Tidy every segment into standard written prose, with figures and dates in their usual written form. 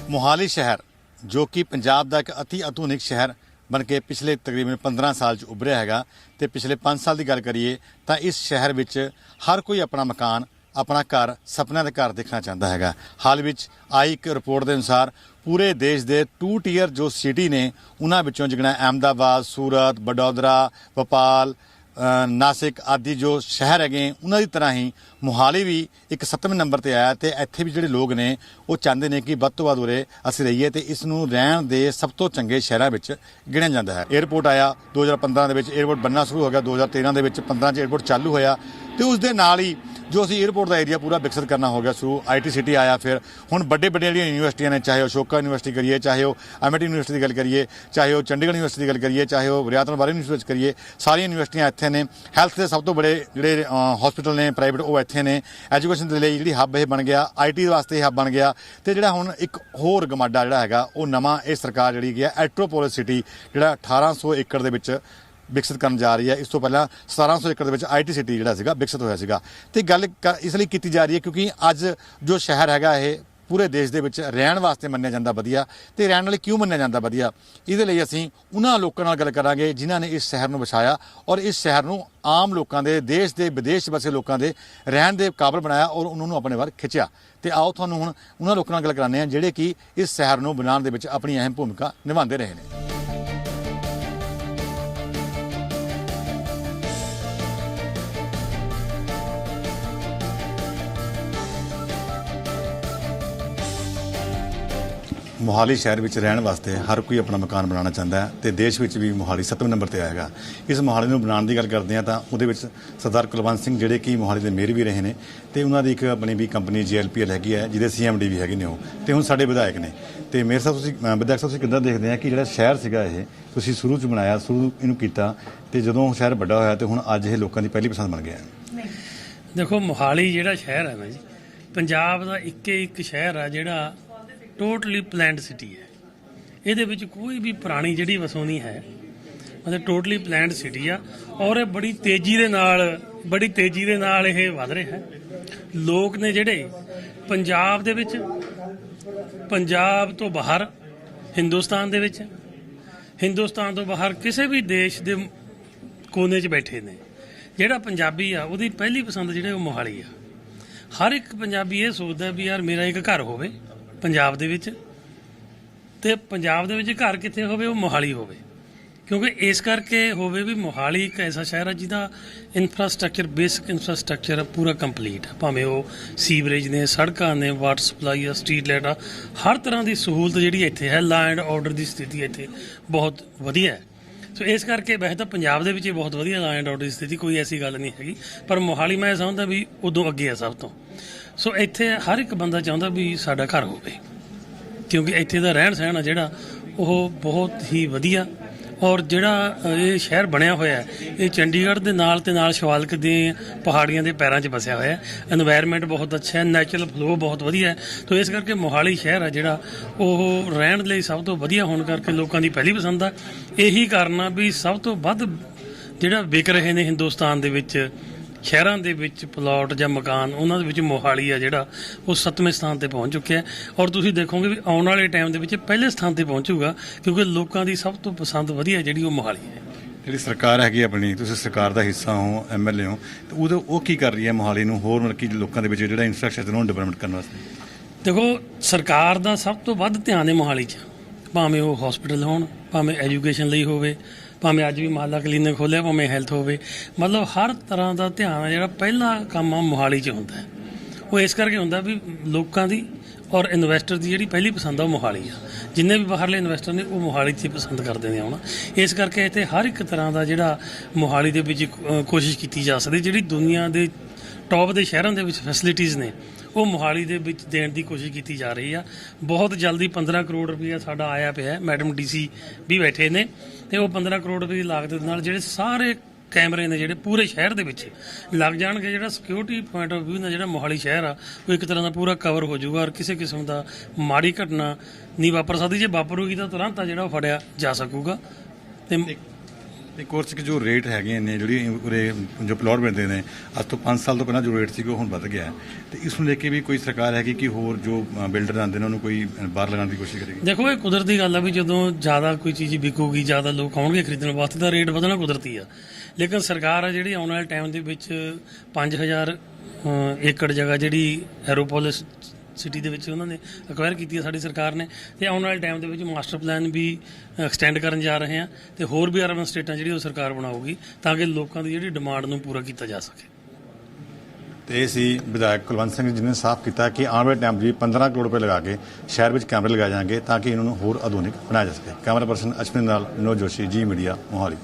मोहाली शहर जो कि पंजाब का एक अति आधुनिक शहर बन के पिछले तकरीबन 15 साल उभरिया है तो पिछले 5 साल की गल करिए तो इस शहर में हर कोई अपना मकान अपना घर सपनों के घर देखना चाहता है। हाल में आई एक रिपोर्ट के अनुसार पूरे देश के 2 टीयर जो सिटी ने उन्होंने जिगना अहमदाबाद, सूरत, वडोदरा, भोपाल, नासिक आदि जो शहर है उन्होंने तरह ही मोहाली भी एक 7वें नंबर पर आया। तो इत्थे भी जोड़े लोग ने वो चाहते हैं कि वध तो वध उरे असीं रहीए तो इसनूं रहण दे सब तो चंगे शहरों में गिणिया जाता है। एयरपोर्ट आया 2015 के एयरपोर्ट बनना शुरू हो गया, 2013 के 15 एयरपोर्ट चालू होया तो उसके नाल ही जो असी एयरपोर्ट का एरिया पूरा विकसित करना हो गया शुरू। IT सिटी आया, फिर हुण बड़े बड़े जो यूनिवर्सिटियां ने, चाहे अशोका यूनिवर्सिटी करिए, चाहे वो MIT यूनिवर्सिटी की गल करिए, चाहे वो चंडीगढ़ यूनिवर्सिटी की गल करिए, चाहे वो रियात बारे यूनिवर्सिटी करिए, सारिया यूनिवर्सिटियां इत्थे ने। हैल्थ के सब तो बड़े जोड़े हॉस्पिटल ने प्राइवेट वो इत्थे ने। एजुकेशन के लिए जी हब यह बन गया, IT वास्ते हब बन गया। तो जोड़ा हुण एक होर गमाडा जोड़ा है वो नवा ये सरकार जी है एट्रोपोलिस सिटी जोड़ा 1800 एकड़ के विकसित करन जा रही है। इस तो पहला 1700 एकड़ के IT सिटी जोड़ा विकसित होया सीगा। ते गल इसलिए की जा रही है क्योंकि अज जो शहर है ये पूरे देश के रहन वास्ते मन्निया जाता वधिया। तो रहन वाले क्यों मन्निया जाता वधिया, ये असीं उन्हां लोकां नाल गल करांगे जिन्हां ने इस शहर नूं वसाया और इस शहर नूं आम लोगों के, देश के विदेश बसे लोगों के रहन के काबिल बनाया और उन्होंने अपने वाल खिंचिया। तो आओ तुहानूं हुण उन्हां लोकां नाल गल कराने हैं जिहड़े कि इस शहर नूं बनाउण दे विच अपनी अहम भूमिका निभाते रहे हैं। मोहाली शहर में रहने वास्ते हर कोई अपना मकान बनाना चाहता है तो देश में भी मोहाली 7वें नंबर पर आएगा। इस मोहाली को बनाने की गल करते हैं तो वो सरदार कुलवंत सिंह जोड़े कि मोहाली के मेयर भी रहे हैं तो उन्होंने एक अपनी भी कंपनी GLPL हैगी है जिहदे CMD भी है तो हुण साडे विधायक ने। तो मेयर साहब विधायक साहब किद्दां देखते हैं कि जो शहर सीगा ये तुसीं शुरू च बनाया, शुरू इनू कीता तो जदों शहर बड़ा होया तो हुण अज ये लोगों की पहली पसंद बन गया। देखो मोहाली जिहड़ा शहर है ना जी, पंजाब का एक शहर है जिहड़ा टोटली प्लैंड सिटी है। ये कोई भी पुरानी जी वसोनी है, मतलब टोटली प्लैंड सिटी आ और बड़ी तेजी दे नाल ये वध रहा है। लोग ने जिहड़े पंजाब दे विच, पंजाब तो बाहर हिंदुस्तान दे विच, हिंदुस्तान तो बाहर किसी भी देश के कोने च बैठे ने, जिहड़ा पंजाबी आ उहदी पहली पसंद जिहड़ी वो मोहाली आ। हर एक पंजाबी ये सोचदा भी यार मेरा एक घर होवे पंजाब दे विच, ते पंजाब दे विच घर कित्थे होवे वो मोहाली होवे, क्योंकि इस करके होवे भी मोहाली एक ऐसा शहर है जिहदा इंफ्रास्ट्रक्चर, बेसिक इंफ्रास्ट्रक्चर पूरा कंप्लीट है। भावें वो सीवरेज ने, सड़कां ने, वाटर सप्लाई आ, स्ट्रीट लाइट आ, हर तरह की सहूलत जिहड़ी इत्थे है। लॉ एंड ऑर्डर की स्थिति इत्थे बहुत वधिया है। सो इस करके वैसे तो पंजाब दे विच बहुत वधिया लॉ एंड ऑर्डर की स्थिति, कोई ऐसी गल नहीं हैगी, पर मोहाली मैं समझदा भी उदों अगे है सब तो। सो इत्थे हर एक बंदा चाहुंदा भी साडा घर होवे, क्योंकि इत्थे दा रहन सहन जिहड़ा वो बहुत ही वधिया। और जिहड़ा ये शहर बनया होया है ये चंडीगढ़ दे नाल ते नाल शिवालिक दे पहाड़ियां दे पैरां 'च बसिया होया है। एनवायरनमेंट बहुत अच्छा है, नैचुरल फ्लो बहुत वधिया है। तो इस करके मोहाली शहर है जिहड़ा वो रहण लई सब तो वधिया होण करके लोकां दी पहली पसंद आ। यही कारण आ भी सब तो वध जिहड़ा विक रहे ने हिंदुस्तान दे विच शहरां दे विच प्लॉट ਜਾਂ मकान, उन्हां दे विच मोहाली आ जिहड़ा वो 7वें स्थान ते पहुंच चुक्या है। और तुसीं देखोगे भी आउण वाले टाइम दे विच पहले स्थान ते पहुंचूगा, क्योंकि लोकां दी सब तो पसंद वधिया जिहड़ी वो मोहाली है। ਜਿਹੜੀ ਸਰਕਾਰ ਹੈਗੀ ਆਪਣੀ, ਤੁਸੀਂ ਸਰਕਾਰ ਦਾ ਹਿੱਸਾ ਹੋ, MLA ਹੋ, ਤੇ ਉਹ ਕੀ ਕਰ ਰਹੀ ਹੈ ਮੋਹਾਲੀ ਨੂੰ ਹੋਰ ਮਤਲਬ ਕਿ ਲੋਕਾਂ ਦੇ ਵਿੱਚ ਜਿਹੜਾ ਇੰਫਰਾਸਟ੍ਰਕਚਰ ਨੂੰ ਡਿਵੈਲਪਮੈਂਟ ਕਰਨ ਵਾਸਤੇ? देखो सरकार ਦਾ ਸਭ ਤੋਂ ਵੱਧ ਧਿਆਨ ਹੈ मोहाली 'ਚ, ਭਾਵੇਂ ਉਹ ਹਸਪੀਟਲ ਹੋਣ, ਭਾਵੇਂ ਐਜੂਕੇਸ਼ਨ ਲਈ ਹੋਵੇ, भावें अज भी महल्ला क्लीनिक खोलिया, भावें हैल्थ होवे, मतलब हर तरह का ध्यान है जिहड़ा पहला काम आ मोहाली 'च हुंदा है। वो इस करके हुंदा भी लोकां दी और इन्वैसटर की जिहड़ी पहली पसंद आ मोहाली आ। जिन्ने भी बाहरले इन्वैसटर ने वो मोहाली 'च पसंद करदे ने आउणा। इस करके इत्थे हर एक तरह का जिहड़ा मोहाली दे विच कोशिश की जा सकदी, जिहड़ी दुनिया के टॉप के शहरों के फैसिलिटीज़ ने वो मोहाली दे विच देण दी कोशिश की जा रही है। बहुत जल्दी 15 करोड़ रुपया साडा आया पिया है, मैडम DC भी बैठे ने, तो वो 15 करोड़ रुपये की लागत दे नाल जिहड़े सारे कैमरे ने जिहड़े पूरे शहर दे विच लग जाणगे, जिहड़ा सिक्योरिटी पॉइंट ऑफ व्यू ना जिहड़ा मोहाली शहर आ वो एक तरह का पूरा कवर हो जाऊगा और किसी किस्म का माड़ी घटना नहीं वापर सकदी। जे वापरूगी तो तुरंत जिहड़ा फड़िया जा सकूगा। ते ਤੇ ਕੋਰਸ ਕਿ ਜੋ ਰੇਟ ਹੈਗੇ ਨੇ ਜਿਹੜੀ ਉਰੇ ਜੋ ਪਲਾਟ ਮਿਲਦੇ ਨੇ ਅੱਜ ਤੋਂ 5 ਸਾਲ ਤੋਂ ਪਹਿਲਾਂ ਜੋ ਰੇਟ ਸੀ ਉਹ ਹੁਣ ਵੱਧ ਗਿਆ ਹੈ ਤੇ ਇਸ ਨੂੰ ਲੈ ਕੇ ਵੀ ਕੋਈ ਸਰਕਾਰ ਹੈਗੀ ਕਿ ਹੋਰ ਜੋ ਬਿਲਡਰ ਆਉਂਦੇ ਨੇ ਉਹਨੂੰ ਕੋਈ ਬਾਹਰ ਲਗਾਉਣ ਦੀ ਕੋਸ਼ਿਸ਼ ਕਰੇਗੀ? ਦੇਖੋ, ਇਹ ਕੁਦਰਤੀ ਗੱਲ ਆ ਵੀ ਜਦੋਂ ਜ਼ਿਆਦਾ ਕੋਈ ਚੀਜ਼ ਵਿਕੂਗੀ, ਜ਼ਿਆਦਾ ਲੋਕ ਆਉਣਗੇ ਖਰੀਦਣ ਵਾਸਤੇ, ਤਾਂ ਰੇਟ ਵਧਣਾ ਕੁਦਰਤੀ ਆ। ਲੇਕਿਨ ਸਰਕਾਰ ਆ ਜਿਹੜੀ ਆਉਣ ਵਾਲੇ ਟਾਈਮ ਦੇ ਵਿੱਚ 5000 ਏਕੜ ਜਗ੍ਹਾ ਜਿਹੜੀ ਐਰੋਪੋਲਿਸ ਸਿਟੀ ਦੇ ਵਿੱਚ ਉਹਨਾਂ ਨੇ ਅਕਵਾਇਰ ਕੀਤੀ ਹੈ ਸਾਡੀ ਸਰਕਾਰ ਨੇ, ਤੇ ਆਉਣ ਵਾਲੇ ਟਾਈਮ ਦੇ ਵਿੱਚ ਮਾਸਟਰ ਪਲਾਨ ਵੀ ਐਕਸਟੈਂਡ ਕਰਨ ਜਾ ਰਹੇ ਹਾਂ ਤੇ ਹੋਰ ਵੀ ਅਰਬਨ ਸਟੇਟਾਂ ਜਿਹੜੀ ਉਹ ਸਰਕਾਰ ਬਣਾਊਗੀ ਤਾਂ ਕਿ ਲੋਕਾਂ ਦੀ ਜਿਹੜੀ ਡਿਮਾਂਡ ਨੂੰ ਪੂਰਾ ਕੀਤਾ ਜਾ ਸਕੇ। ਤੇ ਇਹ ਸੀ ਵਿਧਾਇਕ ਕੁਲਵੰਤ ਸਿੰਘ ਜੀ ਨੇ ਸਾਫ਼ ਕੀਤਾ ਕਿ ਆਉਣ ਵਾਲੇ ਟਾਈਮ 'ਚ 15 ਕਰੋੜ ਰੁਪਏ ਲਗਾ ਕੇ ਸ਼ਹਿਰ ਵਿੱਚ ਕੈਮਰੇ ਲਗਾਏ ਜਾਣਗੇ ਤਾਂ ਕਿ ਇਹਨਾਂ ਨੂੰ ਹੋਰ ਆਧੁਨਿਕ ਬਣਾਇਆ ਜਾ ਸਕੇ। ਕੈਮਰਾ ਪਰਸਨ ਅਸ਼ਵਿਨ ਨਾਲ ਵਿਨੋਦ ਜੋਸ਼ੀ, ਜੀ ਮੀਡੀਆ, ਮੋਹਾਲੀ।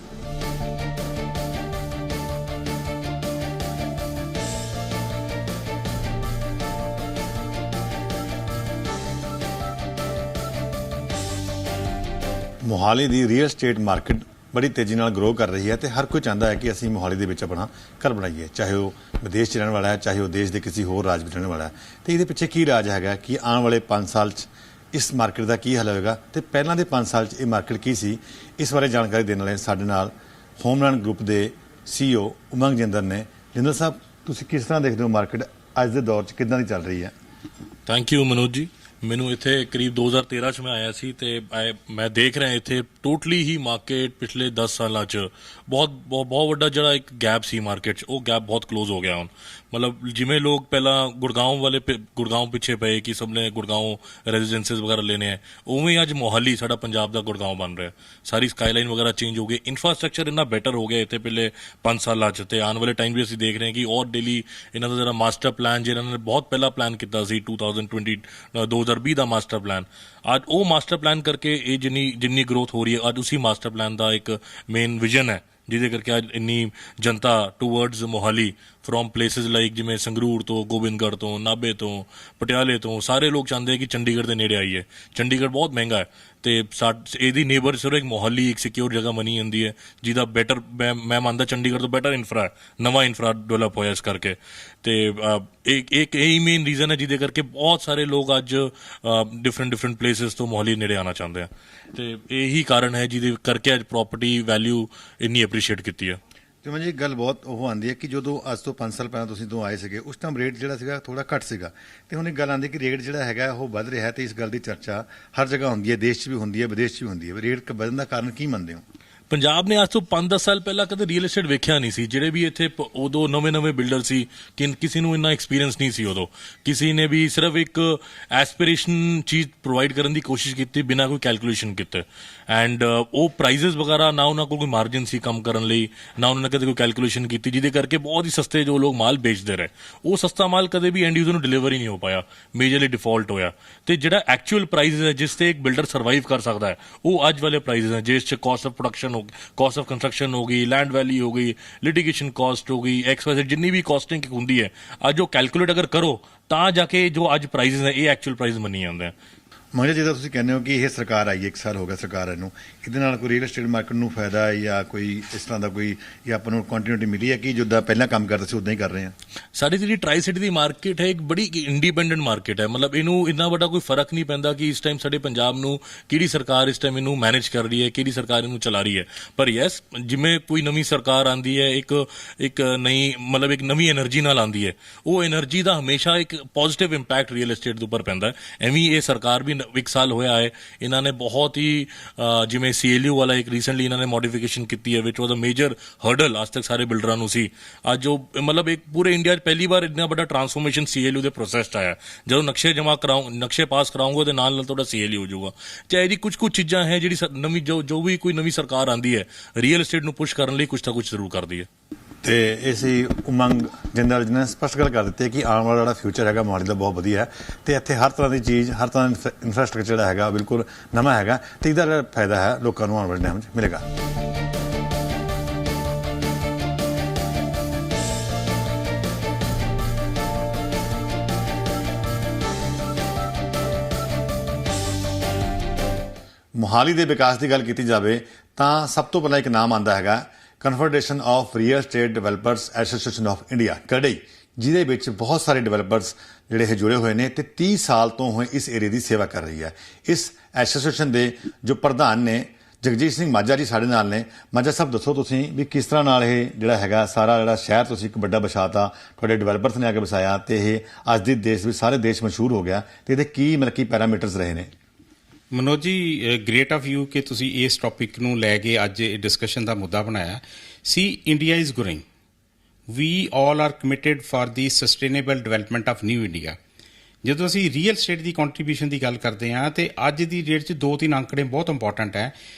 ਮੋਹਾਲੀ ਦੀ ਰੀਅਲ ਸਟੇਟ ਮਾਰਕੀਟ ਬੜੀ ਤੇਜ਼ੀ ਨਾਲ ਗਰੋ ਕਰ ਰਹੀ ਹੈ ਤੇ ਹਰ ਕੋਈ ਚਾਹੁੰਦਾ ਹੈ ਕਿ ਅਸੀਂ ਮੋਹਾਲੀ ਦੇ ਵਿੱਚ ਆਪਣਾ ਘਰ ਬਣਾਈਏ, ਚਾਹੇ ਉਹ ਵਿਦੇਸ਼ 'ਚ ਰਹਿਣ ਵਾਲਾ ਹੈ, ਚਾਹੇ ਉਹ ਦੇਸ਼ ਦੇ ਕਿਸੇ ਹੋਰ ਰਾਜ ਵਿੱਚ ਰਹਿਣ ਵਾਲਾ ਹੈ। ਤੇ ਇਹਦੇ ਪਿੱਛੇ ਕੀ ਰਾਜ ਹੈਗਾ ਕਿ ਆਉਣ ਵਾਲੇ 5 ਸਾਲ 'ਚ ਇਸ ਮਾਰਕੀਟ ਦਾ ਕੀ ਹੱਲ ਹੋਵੇਗਾ ਤੇ ਪਹਿਲਾਂ ਦੇ 5 ਸਾਲ 'ਚ ਇਹ ਮਾਰਕੀਟ ਕੀ ਸੀ, ਇਸ ਬਾਰੇ ਜਾਣਕਾਰੀ ਦੇਣ ਵਾਲੇ ਸਾਡੇ ਨਾਲ ਹੋਮਲੈਂਡ ਗਰੁੱਪ ਦੇ CEO ਉਮੰਗ ਜਿੰਦਰ ਨੇ। ਜਿੰਦਰ ਸਾਹਿਬ, ਤੁਸੀਂ ਕਿਸ ਤਰ੍ਹਾਂ ਦੇਖਦੇ ਹੋ ਮਾਰਕੀਟ ਅੱਜ ਦੇ ਦੌਰ 'ਚ ਕਿੱਦਾਂ ਦੀ ਚੱਲ ਰਹੀ ਹੈ? ਥੈਂਕ ਯੂ ਮਨੋਜ ਜੀ। ਮੈਨੂੰ ਇੱਥੇ ਕਰੀਬ 2013 ਚ ਮੈਂ ਆਇਆ ਸੀ ਤੇ ਮੈਂ ਦੇਖ ਰਿਹਾ ਇੱਥੇ ਟੋਟਲੀ ਹੀ ਮਾਰਕੀਟ ਪਿਛਲੇ 10 ਸਾਲਾਂ ਚ ਬਹੁਤ ਵੱਡਾ ਜਿਹੜਾ ਇੱਕ ਗੈਪ ਸੀ ਮਾਰਕੀਟ ਚ, ਉਹ ਗੈਪ ਬਹੁਤ ਕਲੋਜ਼ ਹੋ ਗਿਆ ਹੁਣ। ਮਤਲਬ ਜਿਵੇਂ ਲੋਕ ਪਹਿਲਾਂ ਗੁੜਗਾਉਂ ਪਿੱਛੇ ਪਏ ਕਿ ਸਭ ਨੇ ਗੁੜਗਾਉਂ ਰੈਜ਼ੀਡੈਂਸਿਸ ਵਗੈਰਾ ਲੈਣੇ ਹੈ, ਉਵੇਂ ਅੱਜ ਮੋਹਾਲੀ ਸਾਡਾ ਪੰਜਾਬ ਦਾ ਗੁੜਗਾਉਂ ਬਣ ਰਿਹਾ। ਸਾਰੀ ਸਕਾਈਲਾਈਨ ਵਗੈਰਾ ਚੇਂਜ ਹੋ ਗਈ, ਇਨਫਰਾਸਟ੍ਰਕਚਰ ਇੰਨਾ ਬੈਟਰ ਹੋ ਗਿਆ ਇੱਥੇ ਪਿਛਲੇ 5 ਸਾਲਾਂ ਚ, ਤੇ ਆਉਣ ਵਾਲੇ ਟਾਈਮ ਵੀ ਅਸੀਂ ਦੇਖ ਰਹੇ ਹਾਂ ਕਿ ਔਰ ਡੇਲੀ ਇਹਨਾਂ ਦਾ ਜਿਹੜਾ ਮਾਸਟਰ ਪਲਾਨ ਜਿਹਨਾਂ ਨੇ ਬਹੁਤ ਪਹਿਲਾਂ ਪਲਾਨ ਕੀਤਾ ਸੀ 2020 ਦਾ ਮਾਸਟਰ ਪਲਾਨ, ਅੱਜ ਉਹ ਮਾਸਟਰ ਪਲਾਨ ਕਰਕੇ ਇਹ ਜਿੰਨੀ ਗਰੋਥ ਹੋ ਰਹੀ ਹੈ, ਅੱਜ ਉਸੇ ਮਾਸਟਰ ਪਲਾਨ ਦਾ ਇੱਕ ਮੇਨ ਵਿਜ਼ਨ ਹੈ ਜਿਹਦੇ ਕਰਕੇ ਅੱਜ ਇੰਨੀ ਜਨਤਾ towards Mohali from places like ਜਿਵੇਂ ਸੰਗਰੂਰ ਤੋਂ, ਗੋਬਿੰਦਗੜ੍ਹ ਤੋਂ, ਨਾਭੇ ਤੋਂ, ਪਟਿਆਲੇ ਤੋਂ, ਸਾਰੇ ਲੋਕ ਚਾਹੁੰਦੇ ਕਿ ਚੰਡੀਗੜ੍ਹ ਦੇ ਨੇੜੇ ਆਈਏ। ਚੰਡੀਗੜ੍ਹ ਬਹੁਤ ਮਹਿੰਗਾ ਹੈ ਤੇ ਇਹਦੀ ਨੇਬਰ ਸਿਰਫ ਇੱਕ ਮੋਹਾਲੀ ਇੱਕ ਸਿਕਿਉਰ ਜਗ੍ਹਾ ਬਣੀ ਹੁੰਦੀ ਹੈ ਜਿਹਦਾ ਬੈਟਰ ਮੈਂ ਮੰਨਦਾ ਚੰਡੀਗੜ੍ਹ ਤੋਂ ਬੈਟਰ ਇਨਫਰਾ, ਨਵਾਂ ਇਨਫਰਾ ਡਿਵੈਲਪ ਹੋਇਆ ਇਸ ਕਰਕੇ। ਤੇ ਇੱਕ ਇਹੀ ਮੇਨ ਰੀਜ਼ਨ ਹੈ ਜਿਹਦੇ ਕਰਕੇ ਬਹੁਤ ਸਾਰੇ ਲੋਕ ਅੱਜ ਡਿਫਰੈਂਟ ਪਲੇਸਿਸ ਤੋਂ ਮੋਹਾਲੀ ਨੇੜੇ ਆਉਣਾ ਚਾਹੁੰਦੇ ਆ, ਤੇ ਇਹੀ ਕਾਰਨ ਹੈ ਜਿਹਦੇ ਕਰਕੇ ਅੱਜ ਪ੍ਰਾਪਰਟੀ ਵੈਲਿਊ ਇੰਨੀ ਐਪਰੀਸ਼ੀਏਟ ਕੀਤੀ ਹੈ। ਤੇ ਮੈਨੂੰ ਇੱਕ ਗੱਲ ਬਹੁਤ ਉਹ ਆਉਂਦੀ ਹੈ ਕਿ ਜਦੋਂ ਅੱਜ ਤੋਂ 5 ਸਾਲ ਪਹਿਲਾਂ ਤੁਸੀਂ ਤੋਂ ਆਏ ਸੀਗੇ ਉਸ ਟਾਈਮ ਰੇਟ ਜਿਹੜਾ ਸੀਗਾ ਥੋੜਾ ਘੱਟ ਸੀਗਾ, ਤੇ ਹੁਣ ਇੱਕ ਗੱਲ ਆਉਂਦੀ ਕਿ ਰੇਟ ਜਿਹੜਾ ਹੈਗਾ ਉਹ ਵੱਧ ਰਿਹਾ, ਤੇ ਇਸ ਗੱਲ ਦੀ ਚਰਚਾ ਹਰ ਜਗ੍ਹਾ ਹੁੰਦੀ ਹੈ, ਦੇਸ਼ 'ਚ ਵੀ ਹੁੰਦੀ ਹੈ, ਵਿਦੇਸ਼ 'ਚ ਵੀ ਹੁੰਦੀ ਹੈ। ਰੇਟ ਵਧਣ ਦਾ ਕਾਰਨ ਕੀ ਮੰਨਦੇ ਹੋ? ਪੰਜਾਬ ਨੇ ਅੱਜ ਤੋਂ 5-10 ਸਾਲ ਪਹਿਲਾਂ ਕਦੇ ਰੀਅਲ ਏਸਟੇਟ ਵੇਖਿਆ ਨਹੀਂ ਸੀ। ਜਿਹੜੇ ਵੀ ਇੱਥੇ ਉਦੋਂ ਨਵੇਂ ਬਿਲਡਰ ਸੀ, ਕਿਸੇ ਨੂੰ ਇੰਨਾ ਐਕਸਪੀਰੀਅੰਸ ਨਹੀਂ ਸੀ ਉਦੋਂ। ਕਿਸੇ ਨੇ ਵੀ ਸਿਰਫ ਇੱਕ ਐਸਪੀਰੇਸ਼ਨ ਚੀਜ਼ ਪ੍ਰੋਵਾਈਡ ਕਰਨ ਦੀ ਕੋਸ਼ਿਸ਼ ਕੀਤੀ ਬਿਨਾਂ ਕੋਈ ਕੈਲਕੂਲੇਸ਼ਨ ਕੀਤੇ, ਐਂਡ ਉਹ ਪ੍ਰਾਈਜ਼ਸ ਵਗੈਰਾ ਨਾ ਉਹਨਾਂ ਕੋਲ ਕੋਈ ਮਾਰਜਨ ਸੀ ਕੰਮ ਕਰਨ ਲਈ, ਨਾ ਉਹਨਾਂ ਨੇ ਕਦੇ ਕੋਈ ਕੈਲਕੂਲੇਸ਼ਨ ਕੀਤੀ, ਜਿਹਦੇ ਕਰਕੇ ਬਹੁਤ ਹੀ ਸਸਤੇ ਜੋ ਲੋਕ ਮਾਲ ਵੇਚਦੇ ਰਹੇ, ਉਹ ਸਸਤਾ ਮਾਲ ਕਦੇ ਵੀ ਐਂਡ ਯੂਜ਼ਰ ਨੂੰ ਡਿਲੀਵਰ ਹੀ ਨਹੀਂ ਹੋ ਪਾਇਆ, ਮੇਜਰਲੀ ਡਿਫਾਲਟ ਹੋਇਆ। ਤੇ ਜਿਹੜਾ ਐਕਚੁਅਲ ਪ੍ਰਾਈਸ ਹੈ ਜਿਸ ਤੇ ਇੱਕ ਬਿਲਡਰ ਸਰਵਾਈਵ ਕਰ ਸਕਦਾ ਹੈ, ਉਹ ਅੱਜ ਵਾਲੇ ਪ੍ਰਾਈਸ ਹੈ ਜਿਸ 'ਚ caste of production caste of construction ਹੋ ਗਈ, ਲੈਂਡ ਵੈਲੀ ਹੋ ਗਈ, ਲਿਟੀਗੇਸ਼ਨ ਕਾਸਟ ਹੋ ਗਈ, XYZ ਜਿੰਨੀ ਵੀ ਕਾਸਟਿੰਗ ਹੁੰਦੀ ਹੈ, ਅੱਜ ਉਹ ਕੈਲਕੂਲੇਟ ਅਗਰ ਕਰੋ ਤਾਂ ਜਾ ਕੇ ਜੋ ਅੱਜ ਪ੍ਰਾਈਸ ਹੈ ਇਹ ਐਕਚੁਅਲ ਪ੍ਰਾਈਸ ਮੰਨੀ ਜਾਂਦੇ ਆ। ਮਗਰ ਜਿੱਦਾਂ ਤੁਸੀਂ ਕਹਿੰਦੇ ਹੋ ਕਿ ਇਹ ਸਰਕਾਰ ਆਈ 1 ਸਾਲ ਹੋ ਗਿਆ ਸਰਕਾਰ ਇਹਨੂੰ, ਇਹਦੇ ਨਾਲ ਕੋਈ ਰੀਅਲ ਏਸਟੇਟ ਮਾਰਕੀਟ ਨੂੰ ਫਾਇਦਾ ਹੈ ਜਾਂ ਕੋਈ ਇਸ ਤਰ੍ਹਾਂ ਦਾ ਕੋਈ ਜਾਂ ਆਪਾਂ ਨੂੰ ਕੰਟੀਨਿਊਟੀ ਮਿਲੀ ਹੈ ਕਿ ਜਿੱਦਾਂ ਪਹਿਲਾਂ ਕੰਮ ਕਰਦੇ ਸੀ ਉਦਾਂ ਹੀ ਕਰ ਰਹੇ ਹਾਂ? ਸਾਡੀ ਜਿਹੜੀ ਟਰਾਈ ਸਿਟੀ ਦੀ ਮਾਰਕੀਟ ਹੈ ਇੱਕ ਬੜੀ ਇੰਡੀਪੈਂਡੈਂਟ ਮਾਰਕੀਟ ਹੈ। ਮਤਲਬ ਇਹਨੂੰ ਇੰਨਾ ਵੱਡਾ ਕੋਈ ਫਰਕ ਨਹੀਂ ਪੈਂਦਾ ਕਿ ਇਸ ਟਾਈਮ ਸਾਡੇ ਪੰਜਾਬ ਨੂੰ ਕਿਹੜੀ ਸਰਕਾਰ ਇਸ ਟਾਈਮ ਇਹਨੂੰ ਮੈਨੇਜ ਕਰ ਰਹੀ ਹੈ, ਕਿਹੜੀ ਸਰਕਾਰ ਇਹਨੂੰ ਚਲਾ ਰਹੀ ਹੈ। ਪਰ ਯੈਸ, ਜਿਵੇਂ ਕੋਈ ਨਵੀਂ ਸਰਕਾਰ ਆਉਂਦੀ ਹੈ ਇੱਕ ਨਵੀਂ એનર્ਜੀ ਨਾਲ ਆਉਂਦੀ ਹੈ, ਉਹ એનર્ਜੀ ਦਾ ਹਮੇਸ਼ਾ ਇੱਕ ਪੋਜ਼ਿਟਿਵ ਇੰਪੈਕਟ ਰੀਅਲ ਏਸਟੇਟ ਦੇ ਉੱਪਰ ਪੈਂਦਾ ਹੈ। ਐਵੇਂ ਇਹ ਸਰਕਾਰ ਵੀ 1 ਸਾਲ ਹੋਇਆ ਹੈ, ਇਹਨਾਂ ਨੇ ਬਹੁਤ ਹੀ ਜਿਵੇਂ CLU ਵਾਲਾ ਇੱਕ ਰੀਸੈਂਟਲੀ ਇਹਨਾਂ ਨੇ ਮੋਡੀਫਿਕੇਸ਼ਨ ਕੀਤੀ ਹੈ ਵਿਚ ਵਾਸ ਅ ਮੇਜਰ ਹਰਡਲ ਅੱਜ ਤੱਕ ਸਾਰੇ ਬਿਲਡਰਾਂ ਨੂੰ ਸੀ। ਅੱਜ ਉਹ ਮਤਲਬ ਇੱਕ ਪੂਰੇ ਇੰਡੀਆ 'ਚ ਪਹਿਲੀ ਵਾਰ ਇੰਨਾ ਵੱਡਾ ਟਰਾਂਸਫੋਰਮੇਸ਼ਨ CLU ਦੇ ਪ੍ਰੋਸੈਸ 'ਚ ਆਇਆ। ਜਦੋਂ ਨਕਸ਼ੇ ਪਾਸ ਕਰਾਉਂਗੇ ਉਹਦੇ ਨਾਲ ਤੁਹਾਡਾ CLU ਹੋ ਜਾਊਗਾ। ਚਾਹੇ ਜੀ ਕੁਝ ਚੀਜ਼ਾਂ ਹੈ ਜਿਹੜੀ ਨਵੀਂ ਜੋ ਵੀ ਕੋਈ ਨਵੀਂ ਸਰਕਾਰ ਆਉਂਦੀ ਹੈ ਰੀਅਲ ਏਸਟੇਟ ਨੂੰ ਪੁਸ਼ ਕਰਨ ਲਈ ਕੁਝ ਨਾ ਕੁਝ ਜ਼ਰੂਰ ਕਰਦੀ ਹੈ। ਤੇ ਇਸੇ ਉਮੰਗ ਜਿੰਦਲ ਜੀ ਨੇ ਸਪਸ਼ਟ ਗੱਲ ਕਰ ਦਿੱਤੀ ਕਿ ਆਉਣ ਵਾਲਾ ਜਿਹੜਾ ਫਿਊਚਰ ਹੈਗਾ ਮੋਹਾਲੀ ਦਾ ਬਹੁਤ ਵਧੀਆ ਹੈ, ਤੇ ਇੱਥੇ ਹਰ ਤਰ੍ਹਾਂ ਦੀ ਚੀਜ਼, ਹਰ ਤਰ੍ਹਾਂ ਦਾ ਇਨਫਰਾਸਟ੍ਰਕਚਰ ਜਿਹੜਾ ਹੈਗਾ ਬਿਲਕੁਲ ਨਵਾਂ ਹੈਗਾ, ਤੇ ਇਹਦਾ ਜਿਹੜਾ ਫਾਇਦਾ ਹੈ ਲੋਕਾਂ ਨੂੰ ਆਉਣ ਵਾਲੇ ਟਾਈਮ 'ਚ ਮਿਲੇਗਾ। ਮੋਹਾਲੀ ਦੇ ਵਿਕਾਸ ਦੀ ਗੱਲ ਕੀਤੀ ਜਾਵੇ ਤਾਂ ਸਭ ਤੋਂ ਪਹਿਲਾਂ ਇੱਕ ਨਾਮ ਆਉਂਦਾ ਹੈਗਾ confederation of real estate developers association of India, ਕੜਈ, ਜਿਹਦੇ ਵਿੱਚ ਬਹੁਤ ਸਾਰੇ ਡਿਵੈਲਪਰਸ ਜਿਹੜੇ ਇਹ ਜੁੜੇ ਹੋਏ ਨੇ ਤੇ 30 ਸਾਲ ਤੋਂ ਇਸ ਏਰੀਆ ਦੀ ਸੇਵਾ ਕਰ ਰਹੀ ਹੈ। ਇਸ ਐਸੋਸੀਏਸ਼ਨ ਦੇ ਜੋ ਪ੍ਰਧਾਨ ਨੇ ਜਗਜੀਤ ਸਿੰਘ ਮਾਝਾ ਜੀ ਸਾਡੇ ਨਾਲ ਨੇ। ਮਾਝਾ ਸਾਹਿਬ ਦੱਸੋ ਤੁਸੀਂ ਵੀ ਕਿਸ ਤਰ੍ਹਾਂ ਨਾਲ ਇਹ ਜਿਹੜਾ ਹੈਗਾ ਸਾਰਾ ਜਿਹੜਾ ਸ਼ਹਿਰ ਤੁਸੀਂ ਇੱਕ ਵੱਡਾ ਵਸਾਤਾ, ਤੁਹਾਡੇ ਡਿਵੈਲਪਰਸ ਨੇ ਆ ਕੇ ਵਸਾਇਆ ਤੇ ਇਹ ਅੱਜ ਦੇ ਦੇਸ਼ ਵਿੱਚ ਸਾਰੇ ਦੇਸ਼ ਮਸ਼ਹੂਰ ਹੋ ਗਿਆ, ਤੇ ਇਹਦੇ ਕੀ ਮਤਲਬ ਕੀ ਪੈਰਾਮੀਟਰਸ ਰਹੇ ਨੇ? ਮਨੋਜ ਜੀ, ਗ੍ਰੇਟ ਆਫ ਯੂ ਕਿ ਤੁਸੀਂ ਇਸ ਟੌਪਿਕ ਨੂੰ ਲੈ ਕੇ ਅੱਜ ਇਹ ਡਿਸਕਸ਼ਨ ਦਾ ਮੁੱਦਾ ਬਣਾਇਆ। ਸੀ India is growing, we all are committed for the sustainable development of new India. ਜਦੋਂ ਅਸੀਂ ਰੀਅਲ ਸਟੇਟ ਦੀ ਕੰਟਰੀਬਿਊਸ਼ਨ ਦੀ ਗੱਲ ਕਰਦੇ ਹਾਂ ਤੇ ਅੱਜ ਦੀ ਡੇਟ 'ਚ 2-3 ਅੰਕੜੇ ਬਹੁਤ ਇੰਪੋਰਟੈਂਟ ਹੈ